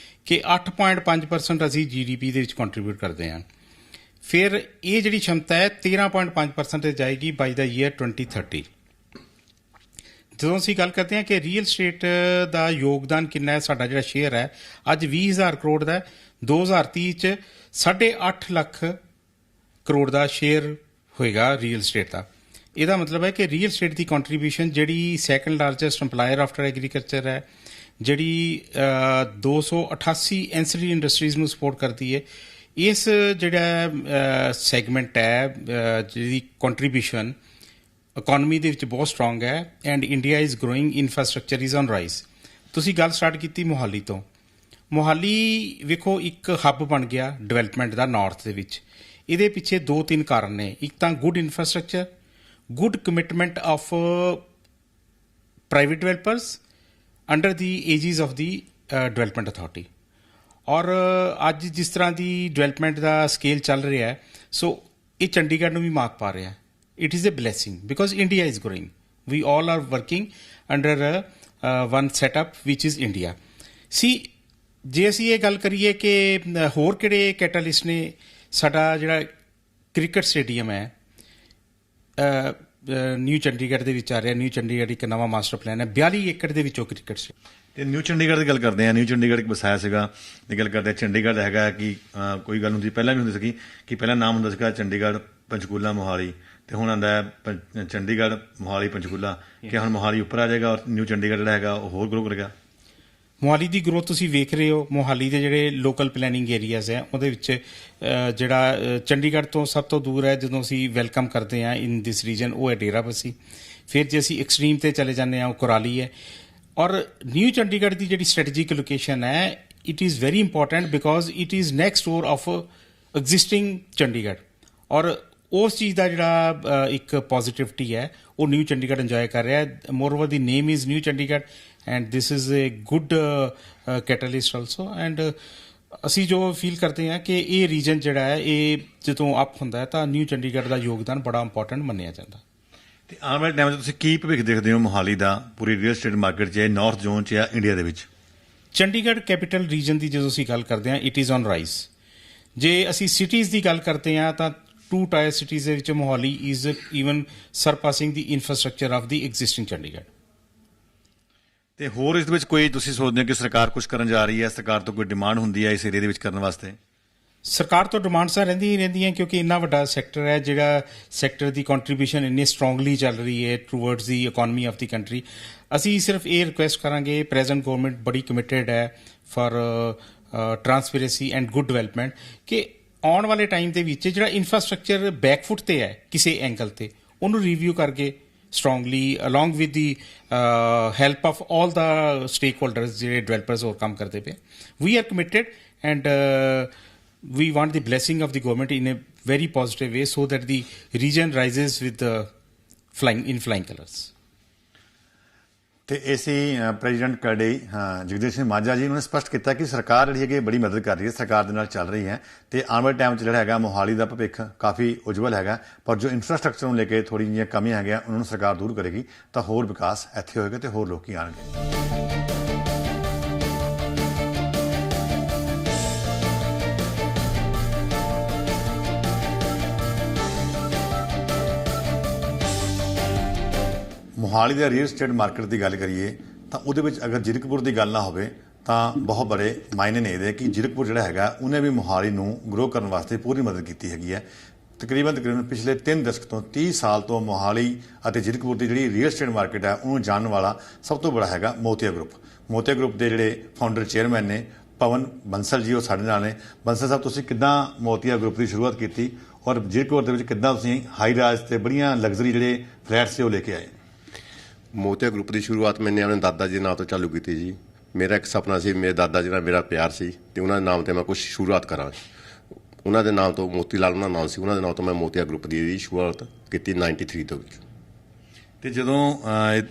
ਕਿ 8.5% ਅਸੀਂ GDP ਦੇ ਵਿੱਚ ਕੰਟਰੀਬਿਊਟ ਕਰਦੇ ਹਾਂ। ਫਿਰ ਇਹ ਜਿਹੜੀ क्षमता ਹੈ 13.5% ਤੇ ਜਾਏਗੀ ਬਾਈ ਦਾ ਈਅਰ 2030। ਜਦੋਂ ਅਸੀਂ ਗੱਲ ਕਰਦੇ ਹਾਂ ਕਿ ਰੀਅਲ ਸਟੇਟ ਦਾ ਯੋਗਦਾਨ ਕਿੰਨਾ ਹੈ, ਸਾਡਾ ਜਿਹੜਾ ਸ਼ੇਅਰ ਹੈ ਅੱਜ 20,000 ਕਰੋੜ ਦਾ, 2030 ਚ 8.5 ਲੱਖ ਕਰੋੜ ਦਾ ਸ਼ੇਅਰ ਹੋਏਗਾ ਰੀਅਲ ਸਟੇਟ ਦਾ। ਇਹਦਾ ਮਤਲਬ ਹੈ ਕਿ ਰੀਅਲ ਸਟੇਟ ਦੀ ਕੰਟਰੀਬਿਊਸ਼ਨ ਜਿਹੜੀ ਸੈਕੰਡ ਲਾਰਜੈਸਟ ਇੰਪਲਾਇਰ ਆਫਟਰ ਐਗਰੀਕਲਚਰ ਹੈ, ਜਿਹੜੀ 288 ਐਂਸੀਲਰੀ ਇੰਡਸਟਰੀਜ਼ ਨੂੰ ਸਪੋਰਟ ਕਰਦੀ ਹੈ, ਇਸ ਜਿਹੜਾ ਸੈਗਮੈਂਟ ਹੈ ਜਿਹਦੀ ਕੰਟਰੀਬਿਊਸ਼ਨ ਇਕਨੋਮੀ ਦੇ ਵਿੱਚ ਬਹੁਤ ਸਟਰੋਂਗ ਹੈ। And India is growing, infrastructure is on rise. ਤੁਸੀਂ ਗੱਲ ਸਟਾਰਟ ਕੀਤੀ ਮੋਹਾਲੀ ਤੋਂ। ਮੋਹਾਲੀ ਵੇਖੋ ਇੱਕ ਹੱਬ ਬਣ ਗਿਆ ਡਿਵੈਲਪਮੈਂਟ ਦਾ ਨਾਰਥ ਦੇ ਵਿੱਚ। ਇਹਦੇ ਪਿੱਛੇ 2-3 ਕਾਰਨ ਨੇ। ਇੱਕ ਤਾਂ good infrastructure, good commitment of private developers under the aegis of the development authority. ਔਰ ਅੱਜ ਜਿਸ ਤਰ੍ਹਾਂ ਦੀ ਡਿਵੈਲਪਮੈਂਟ ਦਾ ਸਕੇਲ ਚੱਲ ਰਿਹਾ ਹੈ, ਸੋ ਇਹ ਚੰਡੀਗੜ੍ਹ ਨੂੰ ਵੀ ਮਾਰਕ ਪਾ ਰਿਹਾ। It is a blessing because India is growing. We all are working under one setup which is India. See, ਜੇ ਅਸੀਂ ਇਹ ਗੱਲ ਕਰੀਏ ਕਿ ਹੋਰ ਕਿਹੜੇ ਕੈਟਾਲਿਸਟ ਨੇ, ਸਾਡਾ ਜਿਹੜਾ ਕ੍ਰਿਕਟ ਸਟੇਡੀਅਮ ਹੈ ਨਿਊ ਚੰਡੀਗੜ੍ਹ ਦੇ ਵਿੱਚ ਆ ਰਿਹਾ। ਨਿਊ ਚੰਡੀਗੜ੍ਹ ਇੱਕ ਨਵਾਂ ਮਾਸਟਰ ਪਲਾਨ ਹੈ, 42 ਏਕੜ ਦੇ ਵਿੱਚੋਂ ਕ੍ਰਿਕਟ ਸਟੇਡੀਅਮ। ਤੇ ਨਿਊ ਚੰਡੀਗੜ੍ਹ ਦੀ ਗੱਲ ਕਰਦੇ ਆ, ਨਿਊ ਚੰਡੀਗੜ੍ਹ ਇੱਕ ਵਸਾਇਆ ਸੀਗਾ ਦੀ ਗੱਲ ਕਰਦੇ ਆ। ਚੰਡੀਗੜ੍ਹ ਹੈਗਾ ਕਿ ਕੋਈ ਗੱਲ ਹੁੰਦੀ ਪਹਿਲਾਂ ਵੀ ਹੁੰਦੀ ਸੀਗੀ ਕਿ ਪਹਿਲਾਂ ਨਾਮ ਹੁੰਦਾ ਸੀਗਾ ਚੰਡੀਗੜ੍ਹ, ਪੰਚਕੂਲਾ, ਮੋਹਾਲੀ, ਤੇ ਹੁਣ ਆਉਂਦਾ ਹੈ ਚੰਡੀਗੜ੍ਹ, ਮੋਹਾਲੀ, ਪੰਚਕੂਲਾ। ਕਿ ਹੁਣ ਮੋਹਾਲੀ ਉੱਪਰ ਆ ਜਾਏਗਾ ਔਰ ਨਿਊ ਚੰਡੀਗੜ੍ਹ ਜਿਹੜਾ ਹੈਗਾ ਉਹ ਹੋਰ ਗਰੋ ਕਰੇਗਾ। ਮੋਹਾਲੀ ਦੀ ਗਰੋਥ ਤੁਸੀਂ ਵੇਖ ਰਹੇ ਹੋ। ਮੋਹਾਲੀ ਦੇ ਜਿਹੜੇ ਲੋਕਲ ਪਲੈਨਿੰਗ ਏਰੀਆਜ਼ ਹੈ ਉਹਦੇ ਵਿੱਚ ਜਿਹੜਾ ਚੰਡੀਗੜ੍ਹ ਤੋਂ ਸਭ ਤੋਂ ਦੂਰ ਹੈ ਜਦੋਂ ਅਸੀਂ ਵੈਲਕਮ ਕਰਦੇ ਹਾਂ ਇਨ ਦਿਸ ਰੀਜਨ, ਉਹ ਹੈ ਡੇਰਾਬੱਸੀ। ਫਿਰ ਜੇ ਅਸੀਂ ਐਕਸਟ੍ਰੀਮ ਤੇ ਚਲੇ ਜਾਂਦੇ ਹਾਂ ਉਹ ਕੁਰਾਲੀ ਹੈ। ਔਰ ਨਿਊ ਚੰਡੀਗੜ੍ਹ ਦੀ ਜਿਹੜੀ ਸਟ੍ਰੈਟੇਜਿਕ ਲੋਕੇਸ਼ਨ ਹੈ, it is very important because it is next door of existing Chandigarh. ਔਰ ਉਸ ਚੀਜ਼ ਦਾ ਜਿਹੜਾ ਇੱਕ ਪੋਜ਼ਿਟਿਵਿਟੀ ਹੈ ਉਹ ਨਿਊ ਚੰਡੀਗੜ੍ਹ ਇੰਜੋਏ ਕਰ ਰਿਹਾ ਹੈ। Moreover the name is new Chandigarh and this is a good catalyst also. And ਅਸੀਂ ਜੋ ਫੀਲ ਕਰਦੇ ਹਾਂ ਕਿ ਇਹ ਰੀਜਨ ਜਿਹੜਾ ਹੈ ਇਹ ਜਦੋਂ ਅਪ ਹੁੰਦਾ ਹੈ ਤਾਂ ਨਿਊ ਚੰਡੀਗੜ੍ਹ ਦਾ ਯੋਗਦਾਨ ਬੜਾ ਇੰਪੋਰਟੈਂਟ ਮੰਨਿਆ ਜਾਂਦਾ। ਤੇ ਆਉਣ ਵਾਲੇ ਟਾਈਮ 'ਚ ਤੁਸੀਂ ਕੀ ਭਵਿੱਖ ਦੇਖਦੇ ਹੋ ਮੋਹਾਲੀ ਦਾ ਪੂਰੀ ਰੀਅਲ ਸਟੇਟ ਮਾਰਕੀਟ 'ਚ, ਨਾਰਥ ਜ਼ੋਨ 'ਚ ਜਾਂ ਇੰਡੀਆ ਦੇ ਵਿੱਚ? ਚੰਡੀਗੜ੍ਹ ਕੈਪੀਟਲ ਰੀਜਨ ਦੀ ਜਦੋਂ ਅਸੀਂ ਗੱਲ ਕਰਦੇ ਹਾਂ, ਇਟ ਇਜ਼ ਔਨ ਰਾਈਜ਼। ਜੇ ਅਸੀਂ ਸਿਟੀਜ਼ ਦੀ ਗੱਲ ਕਰਦੇ ਹਾਂ ਤਾਂ 2 ਟਾਇਰ ਸਿਟੀਜ਼ ਦੇ ਵਿੱਚ Mohali is even ਸਰਪਾਸਿੰਗ the infrastructure of the existing Chandigarh. ਤੇ ਹੋਰ ਇਸ ਦੇ ਵਿੱਚ ਕੋਈ ਤੁਸੀਂ ਸੋਚਦੇ ਹੋ ਕਿ ਸਰਕਾਰ ਕੁਝ ਕਰਨ ਜਾ ਰਹੀ ਹੈ, ਸਰਕਾਰ ਤੋਂ ਕੋਈ ਡਿਮਾਂਡ ਹੁੰਦੀ ਹੈ ਇਸ ਏਰੀਆ ਦੇ ਵਿੱਚ ਕਰਨ ਵਾਸਤੇ? ਸਰਕਾਰ ਤੋਂ ਡਿਮਾਂਡਸ ਰਹਿੰਦੀਆਂ ਹੀ ਰਹਿੰਦੀਆਂ ਕਿਉਂਕਿ ਇੰਨਾ ਵੱਡਾ ਸੈਕਟਰ ਹੈ, ਜਿਹੜਾ ਸੈਕਟਰ ਦੀ ਕੰਟਰੀਬਿਊਸ਼ਨ ਇੰਨੀ ਸਟਰੋਂਗਲੀ ਚੱਲ ਰਹੀ ਹੈ towards the economy of the country. ਅਸੀਂ ਸਿਰਫ ਇਹ ਰਿਕੁਐਸਟ ਕਰਾਂਗੇ, ਪ੍ਰੈਜ਼ੈਂਟ ਗਵਰਨਮੈਂਟ ਬੜੀ ਕਮਿਟਡ ਹੈ for transparency and good development, ਕਿ ਆਉਣ ਵਾਲੇ ਟਾਈਮ ਦੇ ਵਿੱਚ ਜਿਹੜਾ ਇਨਫਰਾਸਟ੍ਰਕਚਰ ਬੈਕਫੁੱਟ ਤੇ ਹੈ ਕਿਸੇ ਐਂਗਲ ਤੇ, ਉਹਨੂੰ ਰਿਵਿਊ ਕਰਕੇ strongly along with the help of all the stakeholders ਜਿਹੜੇ developers ਹੋਰ ਕੰਮ ਕਰਦੇ ਪਏ, we are committed and we want the blessing of the government in a very positive way so that the region rises with the flying colors. ਤੇ AC president ਕਰੜੇ Jagdish Singh Majha ਜੀ ਨੇ ਸਪਸ਼ਟ ਕੀਤਾ ਕਿ ਸਰਕਾਰ ਜਿਹੜੀ ਹੈਗੀ ਬੜੀ ਮਦਦ ਕਰ ਰਹੀ ਹੈ, ਸਰਕਾਰ ਦੇ ਨਾਲ ਚੱਲ ਰਹੀ ਹੈ ਤੇ ਆਉਣ ਵਾਲੇ ਟਾਈਮ 'ਚ ਜਿਹੜਾ ਹੈਗਾ ਮੋਹਾਲੀ ਦਾ ਭਵਿੱਖ ਕਾਫੀ ਉਜਵਲ ਹੈਗਾ। ਪਰ ਜੋ ਇਨਫਰਾਸਟ੍ਰਕਚਰ ਨੂੰ ਲੈ ਕੇ ਥੋੜ੍ਹੀਆਂ ਜਿਹੀਆਂ ਕਮੀਆਂ ਹੈਗੀਆਂ ਉਹਨਾਂ ਨੂੰ ਸਰਕਾਰ ਦੂਰ ਕਰੇਗੀ ਤਾਂ ਹੋਰ ਵਿਕਾਸ ਇੱਥੇ ਹੋਏਗਾ ਤੇ ਹੋਰ ਲੋਕੀ ਆਉਣਗੇ। ਮੋਹਾਲੀ ਦਾ ਰੀਅਲ ਸਟੇਟ ਮਾਰਕੀਟ ਦੀ ਗੱਲ ਕਰੀਏ ਤਾਂ ਉਹਦੇ ਵਿੱਚ ਅਗਰ ਜ਼ੀਰਕਪੁਰ ਦੀ ਗੱਲ ਨਾ ਹੋਵੇ ਤਾਂ ਬਹੁਤ ਬੜੇ ਮਾਇਨੇ ਨੇ ਇਹਦੇ ਕਿ ਜ਼ੀਰਕਪੁਰ ਜਿਹੜਾ ਹੈਗਾ ਉਹਨੇ ਵੀ ਮੋਹਾਲੀ ਨੂੰ ਗਰੋ ਕਰਨ ਵਾਸਤੇ ਪੂਰੀ ਮਦਦ ਕੀਤੀ ਹੈਗੀ ਹੈ। ਤਕਰੀਬਨ ਪਿਛਲੇ 3 ਦਸ਼ਕ ਤੋਂ 30 ਸਾਲ ਤੋਂ ਮੋਹਾਲੀ ਅਤੇ ਜ਼ੀਰਕਪੁਰ ਦੀ ਜਿਹੜੀ ਰੀਅਲ ਸਟੇਟ ਮਾਰਕੀਟ ਹੈ ਉਹਨੂੰ ਜਾਣਨ ਵਾਲਾ ਸਭ ਤੋਂ ਬੜਾ ਹੈਗਾ ਮੋਤੀਆ ਗਰੁੱਪ। ਮੋਤੀਆ ਗਰੁੱਪ ਦੇ ਜਿਹੜੇ ਫਾਊਂਡਰ ਚੇਅਰਮੈਨ ਨੇ ਪਵਨ ਬੰਸਲ ਜੀ, ਉਹ ਸਾਡੇ ਨਾਲ ਨੇ। ਬੰਸਲ ਸਾਹਿਬ, ਤੁਸੀਂ ਕਿੱਦਾਂ ਮੋਤੀਆ ਗਰੁੱਪ ਦੀ ਸ਼ੁਰੂਆਤ ਕੀਤੀ ਔਰ ਜ਼ੀਰਕਪੁਰ ਦੇ ਵਿੱਚ ਕਿੱਦਾਂ ਤੁਸੀਂ ਹਾਈ ਰਾਜ ਤੇ ਬੜੀਆਂ ਲਗਜ਼ਰੀ ਜਿਹੜੇ ਫਲੈਟਸ ਸੀ ਉਹ ਲੈ ਕੇ ਆਏ? ਮੋਤੀਆ ਗਰੁੱਪ ਦੀ ਸ਼ੁਰੂਆਤ ਮੈਨੇ ਆਪਣੇ ਦਾਦਾ ਜੀ ਨਾਂ ਤੋਂ ਚਾਲੂ ਕੀਤੀ ਜੀ। ਮੇਰਾ ਇੱਕ ਸੁਪਨਾ ਸੀ, ਮੇਰੇ ਦਾਦਾ ਜੀ ਨਾਲ ਮੇਰਾ ਪਿਆਰ ਸੀ ਤੇ ਉਹਨਾਂ ਦੇ ਨਾਮ ਤੇ ਮੈਂ ਕੁਝ ਸ਼ੁਰੂਆਤ ਕਰਾਂ। ਉਹਨਾਂ ਦੇ ਨਾਮ ਤੋਂ ਮੋਤੀ ਲਾਲ ਉਹਨਾਂ ਦਾ ਨਾਮ ਸੀ, ਉਹਨਾਂ ਦੇ ਨਾਮ ਤੋਂ ਮੈਂ ਮੋਤੀਆ ਗਰੁੱਪ ਦੀ ਸ਼ੁਰੂਆਤ ਕੀਤੀ 93 ਤੋਂ ਵਿੱਚ। ਤੇ ਜਦੋਂ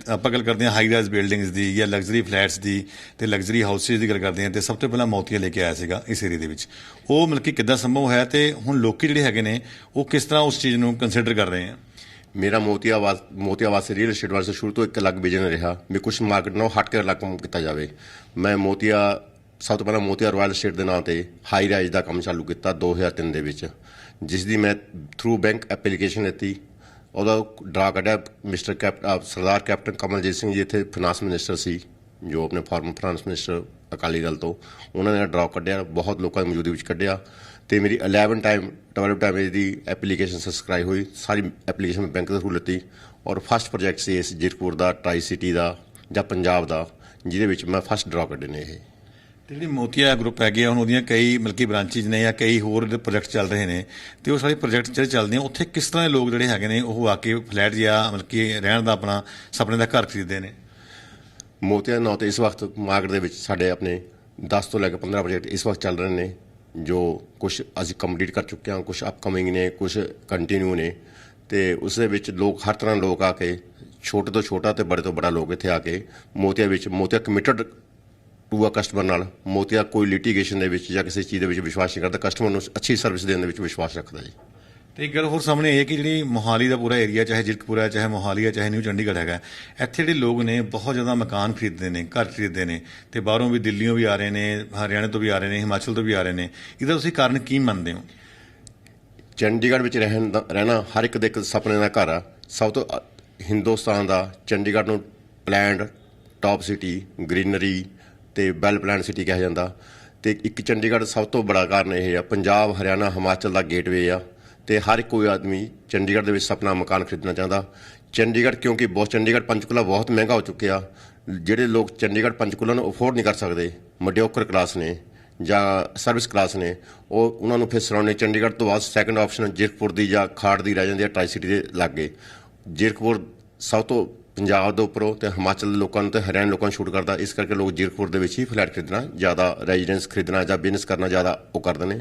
ਆਪਾਂ ਗੱਲ ਕਰਦੇ ਹਾਂ ਹਾਈ ਰਾਈਜ਼ ਬਿਲਡਿੰਗਸ ਦੀ ਜਾਂ ਲਗਜ਼ਰੀ ਫਲੈਟਸ ਦੀ ਤੇ ਲਗਜ਼ਰੀ ਹਾਊਸਿਸ ਦੀ ਗੱਲ ਕਰਦੇ ਹਾਂ, ਤੇ ਸਭ ਤੋਂ ਪਹਿਲਾਂ ਮੋਤੀਆ ਲੈ ਕੇ ਆਇਆ ਸੀਗਾ ਇਸ ਏਰੀਆ ਦੇ ਵਿੱਚ। ਉਹ ਮਤਲਬ ਕਿ ਕਿੱਦਾਂ ਸੰਭਵ ਹੈ ਤੇ ਹੁਣ ਲੋਕੀ ਜਿਹੜੇ ਹੈਗੇ ਨੇ ਉਹ ਕਿਸ ਤਰ੍ਹਾਂ ਉਸ ਚੀਜ਼ ਨੂੰ ਕੰਸੀਡਰ ਕਰ ਰਹੇ ਆ? ਮੇਰਾ ਮੋਤੀਆ ਵਾਸਤੇ ਰੀਅਲ ਏਸਟੇਟ ਵਾਸਤੇ ਸ਼ੁਰੂ ਤੋਂ ਇੱਕ ਅਲੱਗ ਵਿਜ਼ਨ ਰਿਹਾ ਵੀ ਕੁਝ ਮਾਰਕੀਟ ਨਾਲੋਂ ਹਟ ਕੇ ਅਲੱਗ ਕੰਮ ਕੀਤਾ ਜਾਵੇ। ਮੈਂ ਸਭ ਤੋਂ ਪਹਿਲਾਂ ਮੋਤੀਆ ਰਾਇਲ ਏਸਟੇਟ ਦੇ ਨਾਂ ਤੇ ਹਾਈ ਰਾਈਜ਼ ਦਾ ਕੰਮ ਚਾਲੂ ਕੀਤਾ 2003 ਦੇ ਵਿੱਚ, ਜਿਸ ਦੀ ਮੈਂ ਥਰੂ ਬੈਂਕ ਐਪਲੀਕੇਸ਼ਨ ਲਿੱਤੀ। ਉਹਦਾ ਡਰਾ ਕੱਢਿਆ ਸਰਦਾਰ ਕੈਪਟਨ ਕਮਲਜੀਤ ਸਿੰਘ ਜੀ ਇੱਥੇ ਫਾਈਨਾਂਸ ਮਿਨਿਸਟਰ ਸੀ, ਜੋ ਆਪਣੇ farmer finance minister Akali Dal ਤੋਂ, ਉਹਨਾਂ ਨੇ ਡਰਾ ਕੱਢਿਆ, ਬਹੁਤ ਲੋਕਾਂ ਦੀ ਮੌਜੂਦਗੀ ਵਿੱਚ ਕੱਢਿਆ ਤੇ ਮੇਰੀ 12 ਟਾਈਮ ਦੀ ਐਪਲੀਕੇਸ਼ਨ ਸਬਸਕ੍ਰਾਈਬ ਹੋਈ। ਸਾਰੀ ਐਪਲੀਕੇਸ਼ਨ ਮੈਂ ਬੈਂਕ ਦੇ ਥਰੂ ਲਿੱਤੀ ਔਰ ਫਸਟ ਪ੍ਰੋਜੈਕਟ ਸੀ ਇਸ ਜ਼ੀਰਕਪੁਰ ਦਾ, ਟਰਾਈ ਸਿਟੀ ਦਾ ਜਾਂ ਪੰਜਾਬ ਦਾ, ਜਿਹਦੇ ਵਿੱਚ ਮੈਂ ਫਸਟ ਡਰਾ ਕੱਢੇ ਨੇ। ਇਹ ਤੇ ਜਿਹੜੀ ਮੋਤੀਆ ਗਰੁੱਪ ਹੈਗੀ ਆ, ਹੁਣ ਉਹਦੀਆਂ ਕਈ ਮਤਲਬ ਕਿ ਬ੍ਰਾਂਚਿਸ ਨੇ ਜਾਂ ਕਈ ਹੋਰ ਪ੍ਰੋਜੈਕਟ ਚੱਲ ਰਹੇ ਨੇ, ਤੇ ਉਹ ਸਾਰੇ ਪ੍ਰੋਜੈਕਟ ਜਿਹੜੇ ਚੱਲਦੇ ਆ ਉੱਥੇ ਕਿਸ ਤਰ੍ਹਾਂ ਦੇ ਲੋਕ ਜਿਹੜੇ ਹੈਗੇ ਨੇ ਉਹ ਆ ਕੇ ਫਲੈਟ ਜਾਂ ਮਤਲਬ ਕਿ ਰਹਿਣ ਦਾ ਆਪਣਾ ਸੁਪਨੇ ਦਾ ਘਰ ਖਰੀਦਦੇ ਨੇ? ਮੋਤੀਆ ਨਾਂ ਤੇ ਇਸ ਵਕਤ ਮਾਰਕੀਟ ਦੇ ਵਿੱਚ ਸਾਡੇ ਆਪਣੇ 10 ਤੋਂ ਲੈ ਕੇ 15 ਪ੍ਰੋਜੈਕਟ ਇਸ ਵਕਤ ਚੱਲ ਰਹੇ ਨੇ, ਜੋ ਕੁਝ ਅਸੀਂ ਕੰਪਲੀਟ ਕਰ ਚੁੱਕੇ ਹਾਂ, ਕੁਝ ਅਪਕਮਿੰਗ ਨੇ, ਕੁਝ ਕੰਟੀਨਿਊ ਨੇ। ਤੇ ਉਸ ਦੇ ਵਿੱਚ ਲੋਕ ਹਰ ਤਰ੍ਹਾਂ ਲੋਕ ਆ ਕੇ, ਛੋਟੇ ਤੋਂ ਛੋਟਾ ਤੇ ਬੜੇ ਤੋਂ ਬੜਾ ਲੋਕ ਇੱਥੇ ਆ ਕੇ ਮੋਤੀਆ ਵਿੱਚ ਮੋਤੀਆ ਕਮਿਟਡ ਟੂ ਆ ਕਸਟਮਰ ਨਾਲ, ਮੋਤੀਆ ਕੋਈ ਲਿਟੀਗੇਸ਼ਨ ਦੇ ਵਿੱਚ ਜਾਂ ਕਿਸੇ ਚੀਜ਼ ਦੇ ਵਿੱਚ ਵਿਸ਼ਵਾਸ ਨਹੀਂ ਕਰਦਾ, ਕਸਟਮਰ ਨੂੰ ਅੱਛੀ ਸਰਵਿਸ ਦੇਣ ਦੇ ਵਿੱਚ ਵਿਸ਼ਵਾਸ ਰੱਖਦਾ ਜੀ। ਤੇ ਇੱਕ ਗੱਲ ਹੋਰ ਸਾਹਮਣੇ ਇਹ ਹੈ ਕਿ ਜਿਹੜੀ ਮੋਹਾਲੀ ਦਾ ਪੂਰਾ ਏਰੀਆ, ਚਾਹੇ ਜ਼ੀਰਕਪੁਰ, ਚਾਹੇ ਮੋਹਾਲੀ ਹੈ, ਚਾਹੇ ਨਿਊ ਚੰਡੀਗੜ੍ਹ ਹੈਗਾ, ਇੱਥੇ ਜਿਹੜੇ ਲੋਕ ਨੇ ਬਹੁਤ ਜ਼ਿਆਦਾ ਮਕਾਨ ਖਰੀਦਦੇ ਨੇ, ਘਰ ਖਰੀਦਦੇ ਨੇ, ਤੇ ਬਾਹਰੋਂ ਵੀ, ਦਿੱਲੀੋਂ ਵੀ ਆ ਰਹੇ ਨੇ, ਹਰਿਆਣੇ ਤੋਂ ਵੀ ਆ ਰਹੇ ਨੇ, ਹਿਮਾਚਲ ਤੋਂ ਵੀ ਆ ਰਹੇ ਨੇ। ਇਹਦਾ ਤੁਸੀਂ ਕਾਰਨ ਕੀ ਮੰਨਦੇ ਹੋ? ਚੰਡੀਗੜ੍ਹ ਵਿੱਚ ਰਹਿਣਾ ਹਰ ਇੱਕ ਦੇ ਇੱਕ ਸੁਪਨੇ ਦਾ ਘਰ ਆ। ਸਭ ਤੋਂ ਹਿੰਦੁਸਤਾਨ ਦਾ ਚੰਡੀਗੜ੍ਹ ਨੂੰ ਪਲੈਨਡ ਟੌਪ ਸਿਟੀ, ਗ੍ਰੀਨਰੀ ਤੇ ਵੈਲ ਪਲੈਨਡ ਸਿਟੀ ਕਿਹਾ ਜਾਂਦਾ। ਤੇ ਇੱਕ ਚੰਡੀਗੜ੍ਹ ਸਭ ਤੋਂ ਬੜਾ ਕਾਰਨ ਇਹ ਆ, ਪੰਜਾਬ, ਹਰਿਆਣਾ, ਹਿਮਾਚਲ ਦਾ ਗੇਟਵੇ ਆ ਤੇ ਹਰ ਕੋਈ ਆਦਮੀ ਚੰਡੀਗੜ੍ਹ ਦੇ ਵਿੱਚ ਆਪਣਾ ਮਕਾਨ ਖਰੀਦਣਾ ਚਾਹੁੰਦਾ। ਚੰਡੀਗੜ੍ਹ ਕਿਉਂਕਿ ਚੰਡੀਗੜ੍ਹ ਪੰਚਕੂਲਾ ਬਹੁਤ ਮਹਿੰਗਾ ਹੋ ਚੁੱਕਿਆ। ਜਿਹੜੇ ਲੋਕ ਚੰਡੀਗੜ੍ਹ ਪੰਚਕੂਲਾ ਨੂੰ ਅਫੋਰਡ ਨਹੀਂ ਕਰ ਸਕਦੇ, ਮਿਡਿਓਕਰ ਕਲਾਸ ਨੇ ਜਾਂ ਸਰਵਿਸ ਕਲਾਸ ਨੇ, ਉਹਨਾਂ ਨੂੰ ਫਿਰ ਸਰਾਉਂਡਿੰਗ ਚੰਡੀਗੜ੍ਹ ਤੋਂ ਬਾਅਦ ਸੈਕੰਡ ਆਪਸ਼ਨ ਜ਼ੀਰਕਪੁਰ ਦੀ ਜਾਂ ਖਾੜ ਦੀ ਰਹਿ ਜਾਂਦੀ ਹੈ, ਟਰਾਈ ਸਿਟੀ ਦੇ ਲਾਗੇ। ਜ਼ੀਰਕਪੁਰ ਸਭ ਤੋਂ ਪੰਜਾਬ ਦੇ ਉੱਪਰੋਂ ਤੇ ਹਿਮਾਚਲ ਦੇ ਲੋਕਾਂ ਨੂੰ ਤੇ ਹਰਿਆਣਾ ਲੋਕਾਂ ਨੂੰ ਸ਼ੂਟ ਕਰਦਾ, ਇਸ ਕਰਕੇ ਲੋਕ ਜ਼ੀਰਕਪੁਰ ਦੇ ਵਿੱਚ ਹੀ ਫਲੈਟ ਖਰੀਦਣਾ ਜ਼ਿਆਦਾ, ਰੈਜ਼ੀਡੈਂਸ ਖਰੀਦਣਾ ਜਾਂ ਬਿਜ਼ਨਸ ਕਰਨਾ ਜ਼ਿਆਦਾ ਉਹ ਕਰਦੇ ਨੇ।